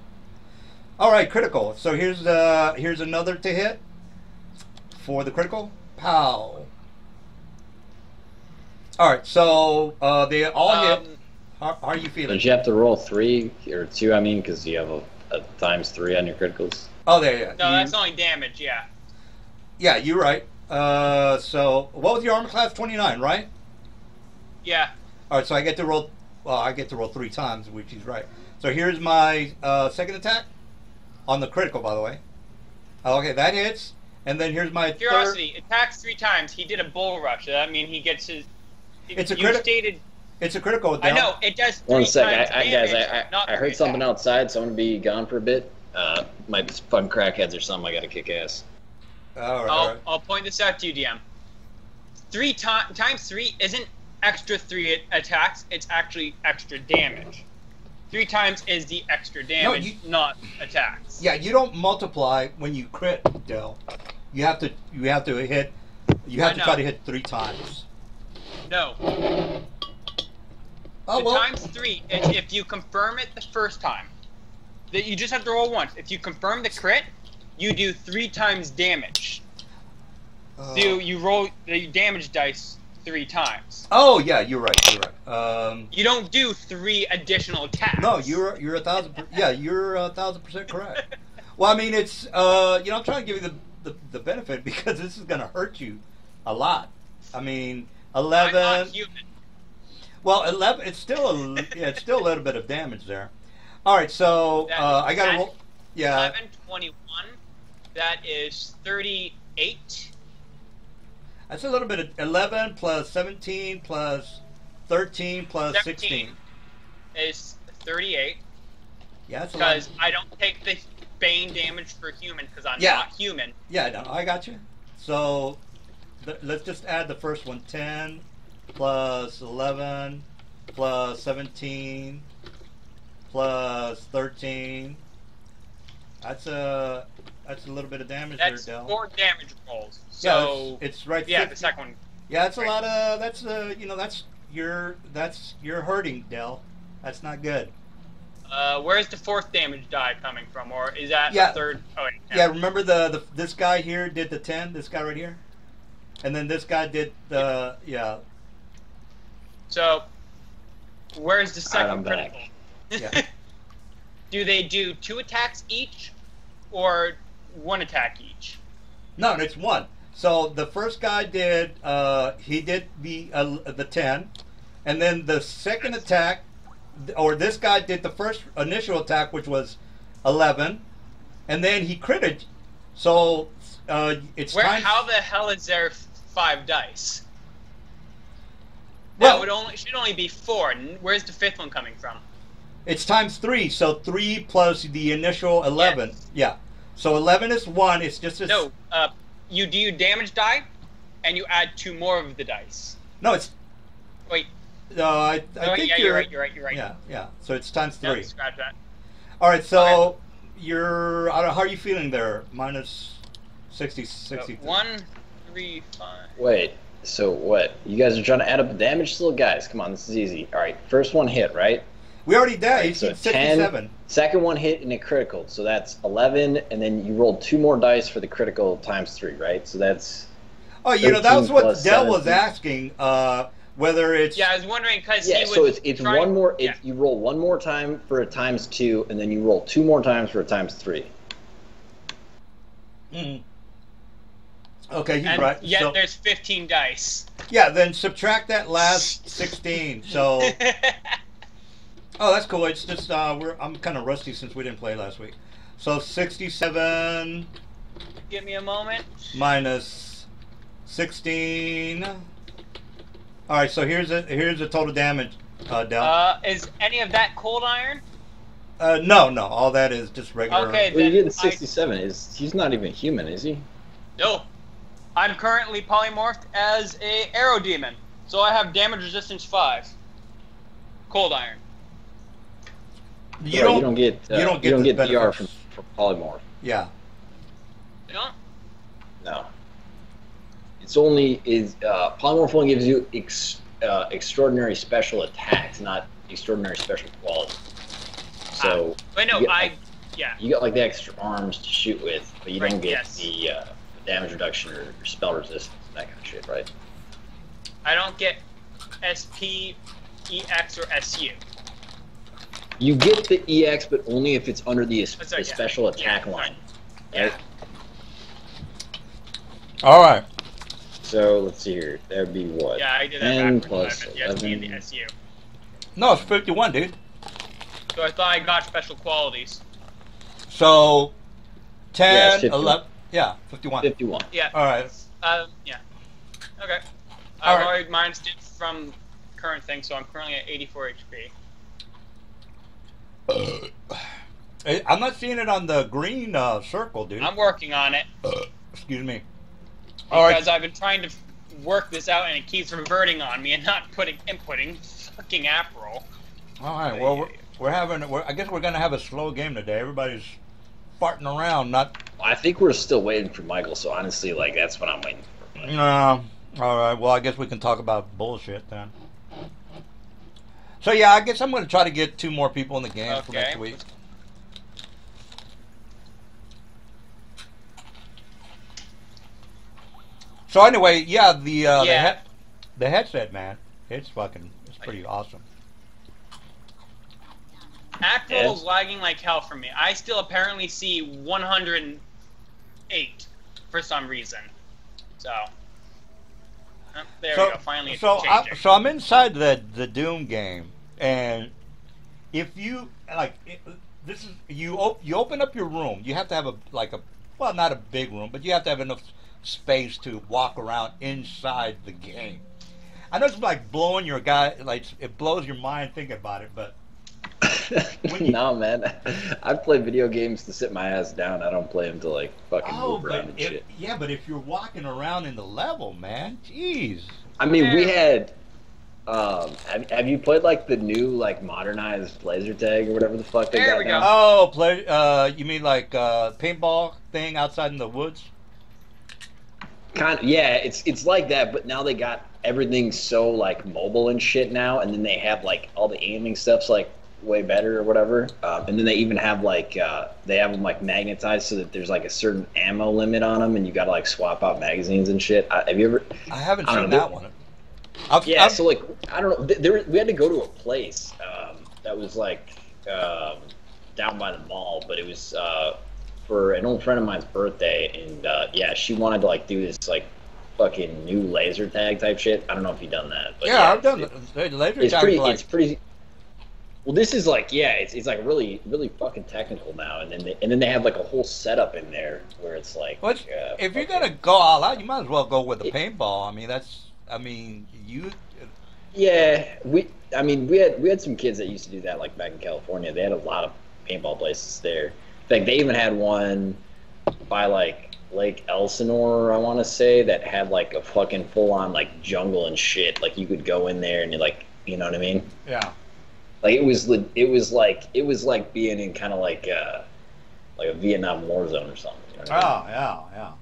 All right, critical. So here's another to hit for the critical. Pow. All right, so they all hit. How are you feeling? Don't you have to roll 3 or 2? I mean, because you have a ×3 on your criticals. Oh, there. No, that's only damage. Yeah. Yeah, you're right. So what was your armor class? 29, right? Yeah. All right, so I get to roll. Well, I get to roll 3 times, which is right. So here's my second attack on the critical, by the way. Okay, that hits, and then here's my Curiosity attacks 3 times. He did a bull rush. Does that mean he gets his? It's a you critical. stated It's a critical. I Del. know it does 3 One sec, times guys. damage, not I heard 3 something attacks. outside, so I'm gonna be gone for a bit. Might be fun crackheads or something. I gotta kick ass. All right. All right. I'll point this out to you, DM. 3 times 3 isn't extra 3 attacks. It's actually extra damage. 3 times is the extra damage, not attacks. Yeah, you don't multiply when you crit, Del. You have to hit. You have to try to hit 3 times. No. Oh The well. times 3 is if you confirm it the first time. That you just have to roll once. If you confirm the crit, you do 3 times damage. So you roll the damage dice 3 times. Oh yeah, you're right. You're right. You don't do 3 additional attacks. No, you're 1,000. Yeah, you're 1,000% correct. Well, I mean, it's I'm trying to give you the benefit because this is going to hurt you a lot. I mean, 11. I'm not human. Well, 11. It's still a little bit of damage there. All right, so I got to roll. Yeah. 11, 21. That is 38. That's a little bit of 11 plus 17 plus 13 plus 17 16. Is 38. Yeah, that's a lot. Because I don't take the bane damage for human because I'm Yeah. not human. Yeah, no, I got you. So let's just add the first one. 10 plus 11 plus 17 plus 13. That's a little bit of damage That's there, Del. 4 damage rolls. Yeah, So it's right. yeah, 50. the second one. Yeah, that's a lot of. That's you're hurting, Del. That's not good. Where's the 4th damage die coming from, or is that Yeah. the 3rd? Oh, wait, Yeah, remember this guy here did the 10. This guy right here, and then this guy did the So, where's the Alright, second I'm back. critical? Yeah. Do they do 2 attacks each, or 1 attack each? No, it's 1. So the first guy did he did the 10, and then the second attack, or this guy did the first initial attack, which was 11, and then he critted. So it's time. How the hell is there 5 dice? Well, That should only be 4. Where's the 5th one coming from? it's times 3, so 3 plus the initial 11. Yes. Yeah. So 11 is 1. It's just a No, you do damage die, and you add 2 more of the dice. No, it's Wait. I think yeah, you're right. You're right. Yeah. So it's times 3. No, scratch that. All right. So you're. I don't, how are you feeling there? Minus 60. So 1, 3, 5. Wait. So what? You guys are trying to add up the damage still, guys? Come on, this is easy. All right, first one hit, right? We already did. Right, He's so 67. Second one hit and it critical, so that's 11, and then you rolled 2 more dice for the critical times 3, right? So that's Oh, that was 13 what plus Del was 17. asking. Whether it's Yeah, I was wondering because yeah. he was So it's trying- one more. yeah. You roll 1 more time for a times 2, and then you roll 2 more times for a times 3. Mhm. Okay, he's And right. yet So, there's 15 dice. yeah, then subtract that last 16. So, oh, that's cool. It's just I'm kind of rusty since we didn't play last week. So 67 Give me a moment. minus 16. All right, so here's the total damage, Del. Is any of that cold iron? No, all that is just regular. Okay. Well, you're Then getting 67. He's not even human, is he? No. I'm currently polymorphed as a arrow demon, so I have damage resistance 5. Cold iron. You Right, don't get you don't you don't the get DR benefits. from polymorph. Yeah. You know? No. It's only polymorph only gives you extraordinary special attacks, not extraordinary special quality. So Wait, no, you get, yeah. you got like the extra arms to shoot with, but you Right, don't get yes. the damage reduction or spell resistance, that kind of shit, right? I don't get SP, EX, or SU. You get the EX, but only if it's under the That's right, yeah. special attack Yeah, line. Yeah. Right? All right. So let's see here. That would be what? Yeah, I did that 10 backwards. plus I meant the SP and 11. the SU. No, it's 51, dude. So I thought I got special qualities. So 10, Yeah, it's 51. 11. Yeah, 51. 51. Yeah. All right. Yeah. Okay. All I've right. already minus it from current thing, so I'm currently at 84 HP. I'm not seeing it on the green circle, dude. I'm working on it Excuse me. All because right. I've been trying to work this out, and it keeps reverting on me and not inputting fucking app roll. All right. Well, I guess we're gonna have a slow game today. Everybody's farting around, not. I think we're still waiting for Michael. So honestly, like that's what I'm waiting for. No. All right. Well, I guess we can talk about bullshit then. So yeah, I guess I'm gonna try to get 2 more people in the game for next week. So anyway, yeah, the headset, man, it's pretty awesome. App roll's lagging like hell for me. I still apparently see 108 for some reason. So there we go. Finally, it's changing. So I'm inside the Doom game, and if you this is you open up your room. You have to have well, not a big room, but you have to have enough space to walk around inside the game. I know it's like blowing your guy, like it blows your mind thinking about it, but no, man, I play video games to sit my ass down. I don't play them to like fucking move around and shit. Yeah, but if you're walking around in the level, man, jeez. I mean, we had. Have you played like the new like modernized laser tag or whatever the fuck they got now? Oh, you mean like paintball thing outside in the woods? Kind of, yeah, it's like that, but now they got everything so like mobile and shit now, and then they have like all the aiming stuff's like way better or whatever, and then they even have like they have them like magnetized so that there's like a certain ammo limit on them, and you gotta like swap out magazines and shit. Have you ever? I haven't seen that one. So like I don't know. We had to go to a place that was like down by the mall, but it was for an old friend of mine's birthday, and yeah, she wanted to like do this like fucking new laser tag type shit. I don't know if you've done that. But yeah, I've done the laser tag. It's pretty. Well, this is like it's like really fucking technical now, and then they have like a whole setup in there where it's like. If you're gonna go all out, you might as well go with the paintball. You. Yeah, we had some kids that used to do that like back in California. They had a lot of paintball places there. In fact, they even had one by like Lake Elsinore, I want to say, that had like a fucking full on like jungle and shit. Like you could go in there and you like, you know what I mean? Yeah. Like it was like being in kind of like a Vietnam War zone or something. You know what I mean? Yeah.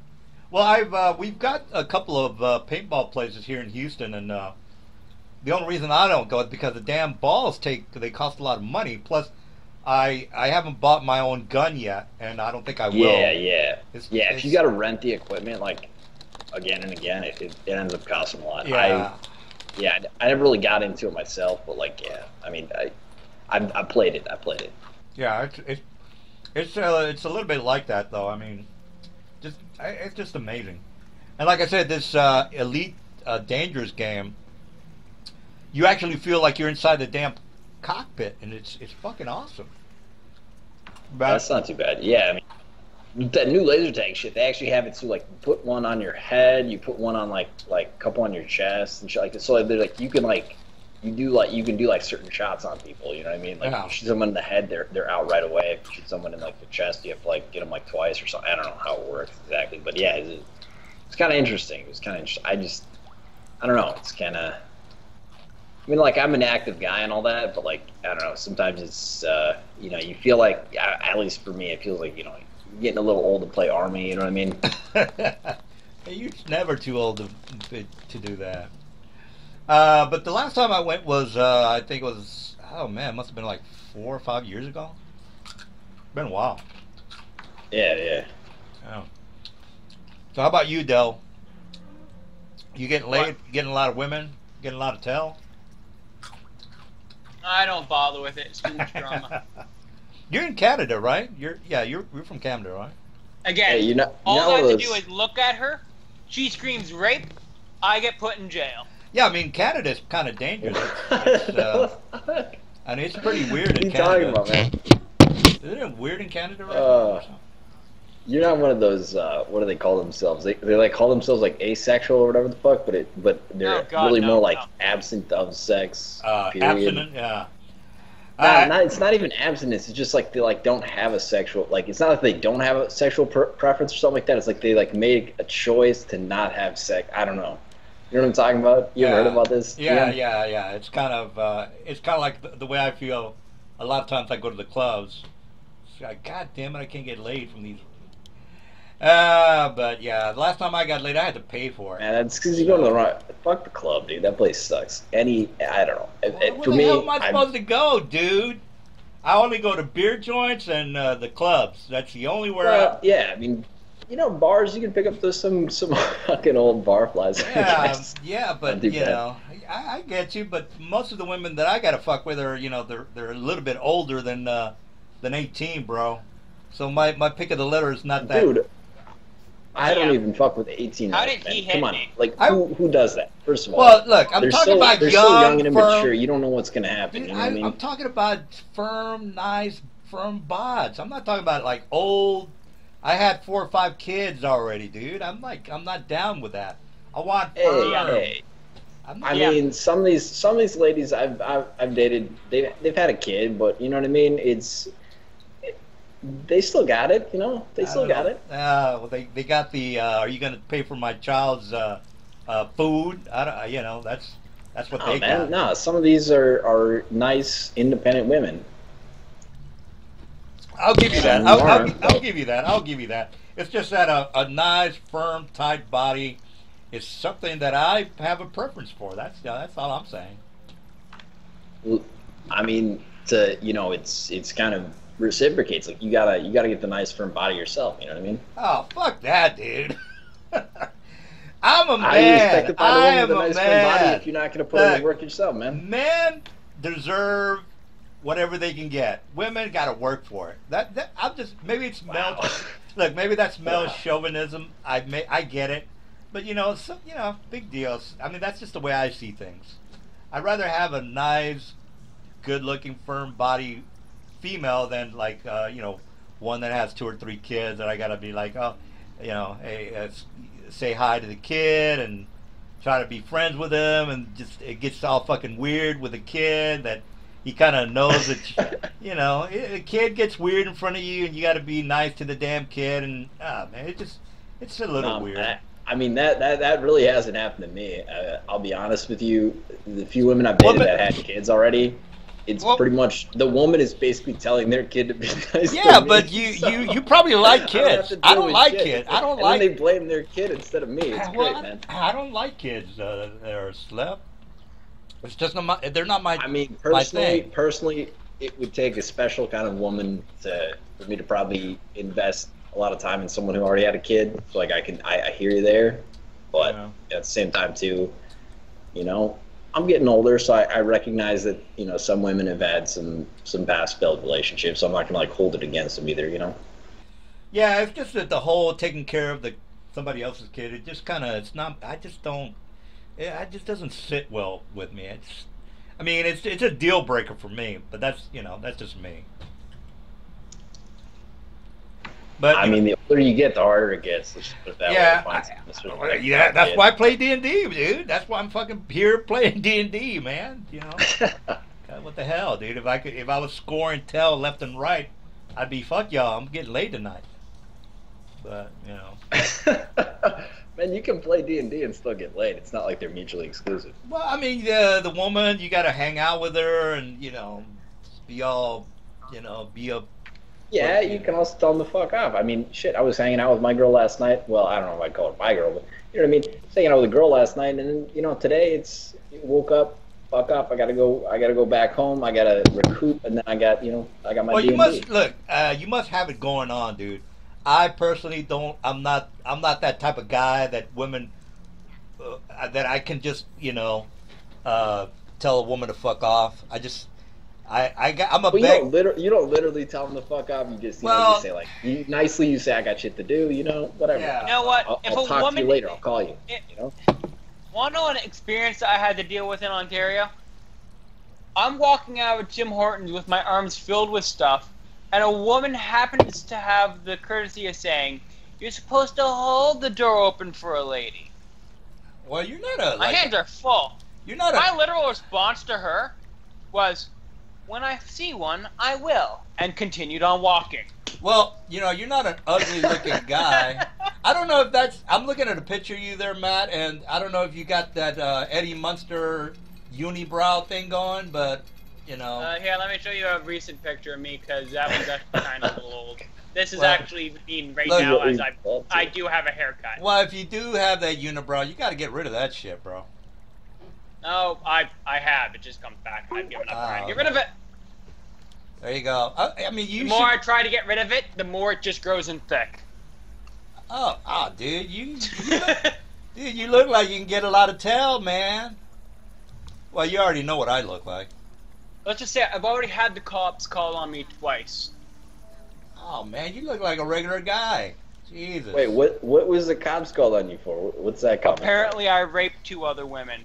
Well, we've got a couple of paintball places here in Houston, and the only reason I don't go is because the damn balls they cost a lot of money. Plus, I haven't bought my own gun yet, and I don't think I will. Yeah. If you got to rent the equipment like again and again, it ends up costing a lot. Yeah. I never really got into it myself, but like, yeah, I mean, I played it. Yeah, it's a little bit like that though. I mean, it's just amazing. And like I said, this Elite Dangerous game, you actually feel like you're inside the damn cockpit, and it's fucking awesome. That's not too bad. Yeah, I mean, that new laser tag shit, they actually have it so like you put one on your head, you put one on like a couple on your chest and shit like that. So like, they're like you can do like certain shots on people. You know what I mean? Like if you shoot someone in the head, they're out right away. If you shoot someone in like the chest, you have to like get them like twice or something. I don't know how it works exactly, but yeah, it's kind of interesting. It was kind of interesting. I don't know. It's kind of. I mean, like, I'm an active guy and all that, but, like, I don't know, sometimes it's, you know, you feel like, at least for me, it feels like, you know, you're getting a little old to play Army, you know what I mean? You're never too old to do that. But the last time I went was, I think it was, oh, man, it must have been like 4 or 5 years ago. Been a while. Yeah. Oh. So how about you, Del? You getting laid, getting a lot of women, getting a lot of tail? I don't bother with it. It's too much drama. You're in Canada, right? You're from Canada, right? Again, hey, all I have to do is look at her. She screams rape. I get put in jail. Yeah, I mean Canada's kind of dangerous. I mean it's pretty weird in Canada. What are you talking about, man? Isn't it weird in Canada right now? You're not one of those. What do they call themselves? They like call themselves like asexual or whatever the fuck. But they're Oh, God, really no, more like no. absent of sex. Period. Abstinent, yeah. It's not even abstinence. It's just like they like don't have a sexual like. It's not like they don't have a sexual preference or something like that. It's like they like made a choice to not have sex. I don't know. You know what I'm talking about? You ever heard about this? Yeah, Ian? yeah. It's kind of like the way I feel. A lot of times I go to the clubs. It's like, God damn it, I can't get laid from these. But yeah, the last time I got laid, I had to pay for it. Man, that's because you go to the wrong. Fuck the club, dude. That place sucks. I don't know. Where For the me, hell am I supposed to go, dude? I only go to beer joints and the clubs. That's the only where. well, yeah. I mean, bars. You can pick up some fucking old bar flies. I Yeah, guess. yeah, Not but too you bad. know, I get you. But most of the women that I gotta fuck with are, they're a little bit older than 18, bro. So my pick of the litter is not that. Dude, I don't Yeah. even fuck with 18. How did he hit Come on, me? like I- who does that? First of all, Well, look, I'm they're talking about they're so young young, and firm. immature. You don't know what's gonna happen. Dude, You know what I mean? I'm talking about firm, nice, firm bods. I'm not talking about like old. I had 4 or 5 kids already, dude. I'm not down with that. I want firm. Hey. I'm I not, Yeah. mean, some of these ladies I've dated, they've had a kid, but you know what I mean. They still got it, They I still don't got know. it. Well, they got the. Are you gonna pay for my child's food? I don't. That's what Oh they man, got. no. Some of these are nice, independent women. I'll give you that. You I'll are. give you that. I'll give you that. It's just that a nice, firm, tight body is something that I have a preference for. That's all I'm saying. I mean, it's kind of reciprocates. Like you gotta get the nice, firm body yourself. You know what I mean? Oh, fuck that, dude. I'm a How do you expect man. to find a I woman am with a a nice, firm body man. if you're not gonna put in Look, the work yourself, man? Men deserve whatever they can get. Women got to work for it. I'm just maybe it's male. Wow. Look, maybe that's male Wow. chauvinism. I get it, but big deals. I mean, that's just the way I see things. I'd rather have a nice, good-looking, firm body female than one that has 2 or 3 kids that I gotta be like, oh, hey, say hi to the kid and try to be friends with him, and just it gets all fucking weird with a kid that he kind of knows that a kid gets weird in front of you, and you got to be nice to the damn kid, and man, it's a little weird. I mean that really hasn't happened to me. I'll be honest with you. The few women I've dated that had kids already, it's pretty much the woman is basically telling their kid to be nice. Yeah, to me, but you probably like kids. I don't like kids. kids. I don't and like. then they blame their kid instead of me. It's great, man. I don't like kids that are slep. It's just not my. They're not my. I mean, my thing. personally, it would take a special kind of woman for me to probably invest a lot of time in someone who already had a kid. So like I hear you there, but Yeah. at the same time too, I'm getting older, so I recognize that some women have had some past failed relationships. So I'm not gonna like hold it against them either. Yeah, it's just that the whole taking care of somebody else's kid. It just kind of. It's not. I just don't. It just doesn't sit well with me. I mean, it's a deal breaker for me, but that's just me. But I mean, the older you get, the harder it gets. Let's put it that yeah, way. to find someone yeah, that's kid. why I play D&D, dude. That's why I'm fucking here playing D&D, man. God, what the hell, dude? If I was scoring tell left and right, I'd be fuck y'all. I'm getting laid tonight. But Man, you can play D&D and still get laid. It's not like they're mutually exclusive. well, I mean, the woman, you got to hang out with her and be all, be a. Yeah, you can also tell them to fuck off. I mean, shit, I was hanging out with my girl last night. Well, I don't know if I'd call her my girl, but you know what I mean? I was hanging out with a girl last night, and then, today woke up, fuck off, I gotta go back home, I gotta recoup, and then I got my Well, D&D. you must look. You must have it going on, dude. I personally don't. I'm not that type of guy that women that I can just tell a woman to fuck off. I'm a But big. you don't literally tell them to fuck off. You just you say like you say I got shit to do. Whatever. Yeah. You know what? I'll if talk a to woman, you later. I'll call you. Want to know an experience that I had to deal with in Ontario? I'm walking out of Tim Hortons with my arms filled with stuff, and a woman happens to have the courtesy of saying, "You're supposed to hold the door open for a lady." Well, you're not a. My hands are full. You're not My a. literal response to her was, "When I see one, I will," and continued on walking. Well, you're not an ugly-looking guy. I don't know if that's. I'm looking at a picture of you there, Matt, and I don't know if you got that Eddie Munster unibrow thing going, but Here, let me show you a recent picture of me, because that was actually kind of a little old. This is Well, actually me right look, now, as I do have a haircut. well, if you do have that unibrow, you got to get rid of that shit, bro. No, I have. It just comes back. I've given up trying to get rid of it. There you go. I mean, you The more I should. try to get rid of it, the more it just grows in thick. Dude, you look like you can get a lot of tail, man. Well, you already know what I look like. Let's just say I've already had the cops call on me twice. Oh man, you look like a regular guy. Jesus. Wait, what was the cops called on you for? What's that called? Apparently, I raped 2 other women.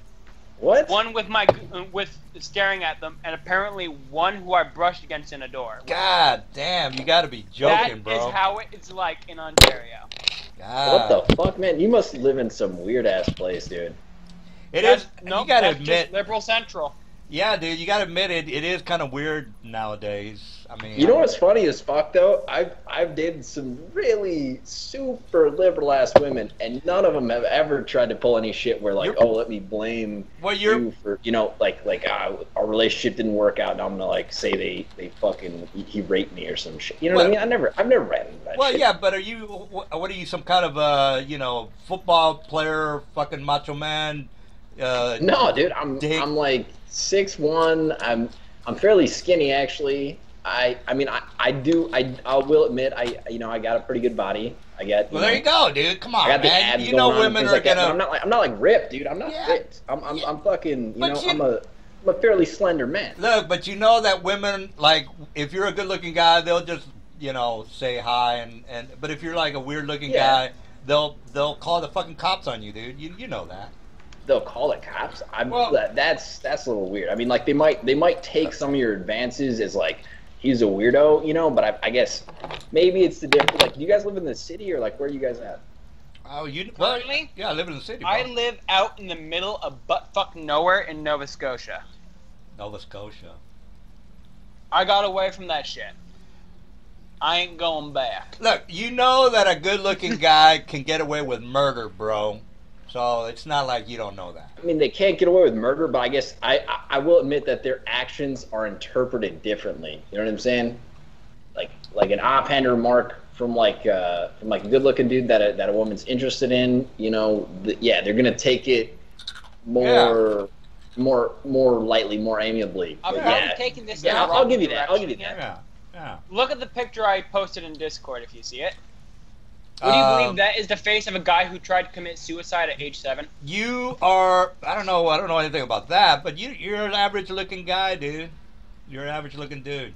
What? One with staring at them, and apparently one who I brushed against in a door. God damn, you got to be joking, bro. That is how it's like in Ontario. God. What the fuck, man? You must live in some weird ass place, dude. It is. No, You got to that's admit. just liberal central. Yeah, dude, you got to admit it. It is kind of weird nowadays. I mean, You know what's funny as fuck though? I've dated some really super liberal ass women, and none of them have ever tried to pull any shit where like, let me blame you for like our relationship didn't work out, and I'm gonna like say they fucking he raped me or some shit. You know what I mean? I've never ran into that. Well, shit. yeah, but are you? What are you? Some kind of football player, fucking macho man? No, dude, I'm like 6'1". I'm fairly skinny actually. I will admit I got a pretty good body. I got. Well, there you go, dude. Come on, I got the man. abs You know going on and women things are like that, gonna. but I'm not like ripped, dude. I'm not Yeah. ripped. I'm fucking. But I'm a fairly slender man. Look, but you know that women, like, if you're a good-looking guy, they'll just say hi, and but if you're like a weird-looking Yeah. guy, they'll call the fucking cops on you, dude. You know that. They'll call the cops. Well- That's a little weird. I mean, like they might take some of your advances as like he's a weirdo, but I guess maybe it's the difference. Like, do you guys live in the city or like where are you guys at? Oh, Currently, yeah, I live in the city. Bro. I live out in the middle of buttfuck nowhere in Nova Scotia. Nova Scotia. I got away from that shit. I ain't going back. Look, you know that a good-looking guy can get away with murder, bro. So it's not like you don't know that. I mean, they can't get away with murder, but I guess I will admit that their actions are interpreted differently. You know what I'm saying? Like an offhand remark from like a good-looking dude that a woman's interested in. They're gonna take it more lightly, more amiably. I'm But probably taking this. Yeah, in the I'll wrong give you that. I'll give you direction that. Yeah. Look at the picture I posted in Discord if you see it. Would you believe that is the face of a guy who tried to commit suicide at age 7? You are. I don't know anything about that, but you're an average-looking guy, dude. You're an average-looking dude.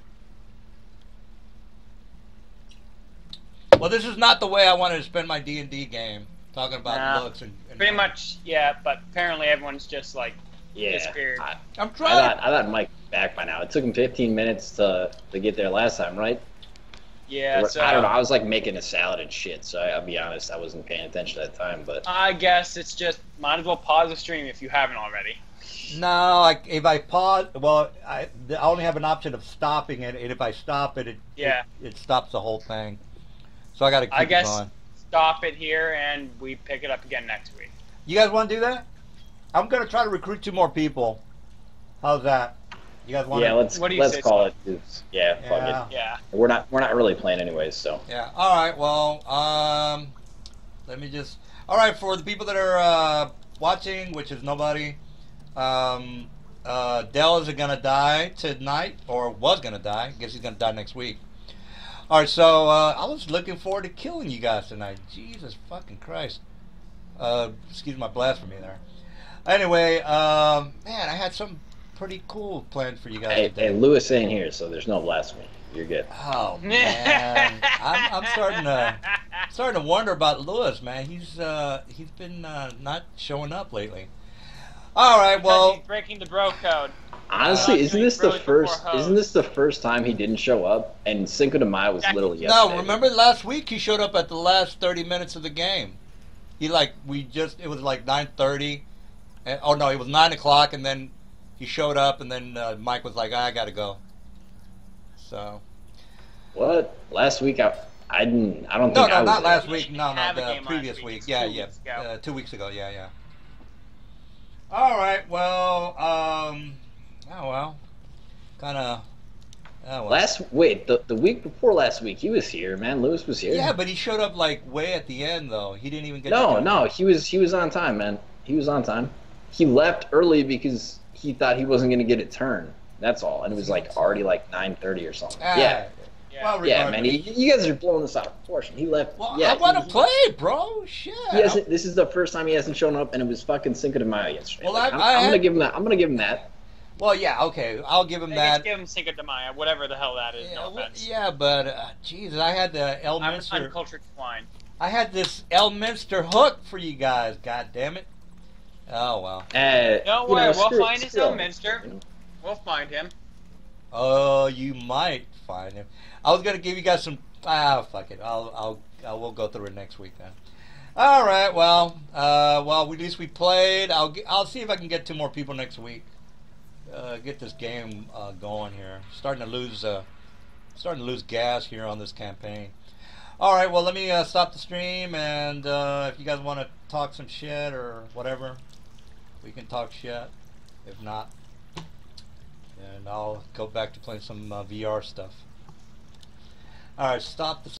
Well, this is not the way I wanted to spend my D&D game, talking about looks and Pretty much, yeah. But apparently everyone's just like Yeah, disappeared. I'm trying. I thought Mike was back by now. It took him 15 minutes to get there last time, right? Yeah, Or- so I don't know. I was like making a salad and shit, so I'll be honest, I wasn't paying attention at that time. But I guess it's just might as well pause the stream if you haven't already. No, if I pause, well, I only have an option of stopping it, and if I stop it, it stops the whole thing. So I got to keep I guess it going. stop it here and we pick it up again next week. You guys want to do that? I'm gonna try to recruit 2 more people. How's that? You guys want? yeah, let's What do you say, call Scott? it. Yeah, fuck Yeah. it. Yeah. We're not really playing anyways, so. Yeah. All right. Well, let me just. All right, for the people that are watching, which is nobody, Dell is gonna die tonight, or was gonna die. I guess he's gonna die next week. All right. So I was looking forward to killing you guys tonight. Jesus fucking Christ. Excuse my blasphemy there. Anyway, man, I had something pretty cool planned for you guys Hey, today. Lewis ain't here, so there's no blasphemy. You're good. Oh man, I'm starting to wonder about Lewis, man. He's been not showing up lately. All right. Because Well, he's breaking the bro code. Honestly, Doing bros before hoes. isn't this the first time he didn't show up? And Cinco de Mayo was literally no. yesterday. Remember last week he showed up at the last 30 minutes of the game. It was like 9:30. Oh no, it was 9 o'clock, and then he showed up, and then Mike was like, I gotta go. So. What? Last week I don't think I was not there. last week. No, Have a the game last previous week. week. It's Yeah, 2 yeah. weeks ago. 2 weeks ago. Yeah. All right. Well. Oh well. Kind of. Oh well. The week before last week he was here, man. Lewis was here. Yeah, but he showed up like way at the end though. He didn't even get. No, he was on time, man. He was on time. He left early because he thought he wasn't going to get a turn. That's all, and it was like already like 9:30 or something. Yeah. Well, Yeah, man. You guys are blowing this out of proportion. He left. Well, yeah, I want to play, bro. Shit. This is the first time he hasn't shown up, and it was fucking Cinco de Mayo yesterday. Well, Like, I I'm had- gonna give him that. I'm gonna give him that. Well, yeah. Okay, I'll give him I that. guess give him Cinco de Mayo, whatever the hell that is. Yeah, No offense. yeah, but Jesus, I had the I'm Elminster. uncultured swine. I had this Elminster hook for you guys. God damn it. Oh well. Don't worry, we'll find his Elminster. We'll find him. Oh, you might find him. I was gonna give you guys some. Fuck it. We'll go through it next week then. All right. Well, at least we played. I'll see if I can get 2 more people next week. Get this game going here. Starting to lose gas here on this campaign. All right. Well, let me stop the stream, and if you guys want to talk some shit or whatever, we can talk shit. If not, and I'll go back to playing some VR stuff. All right, stop the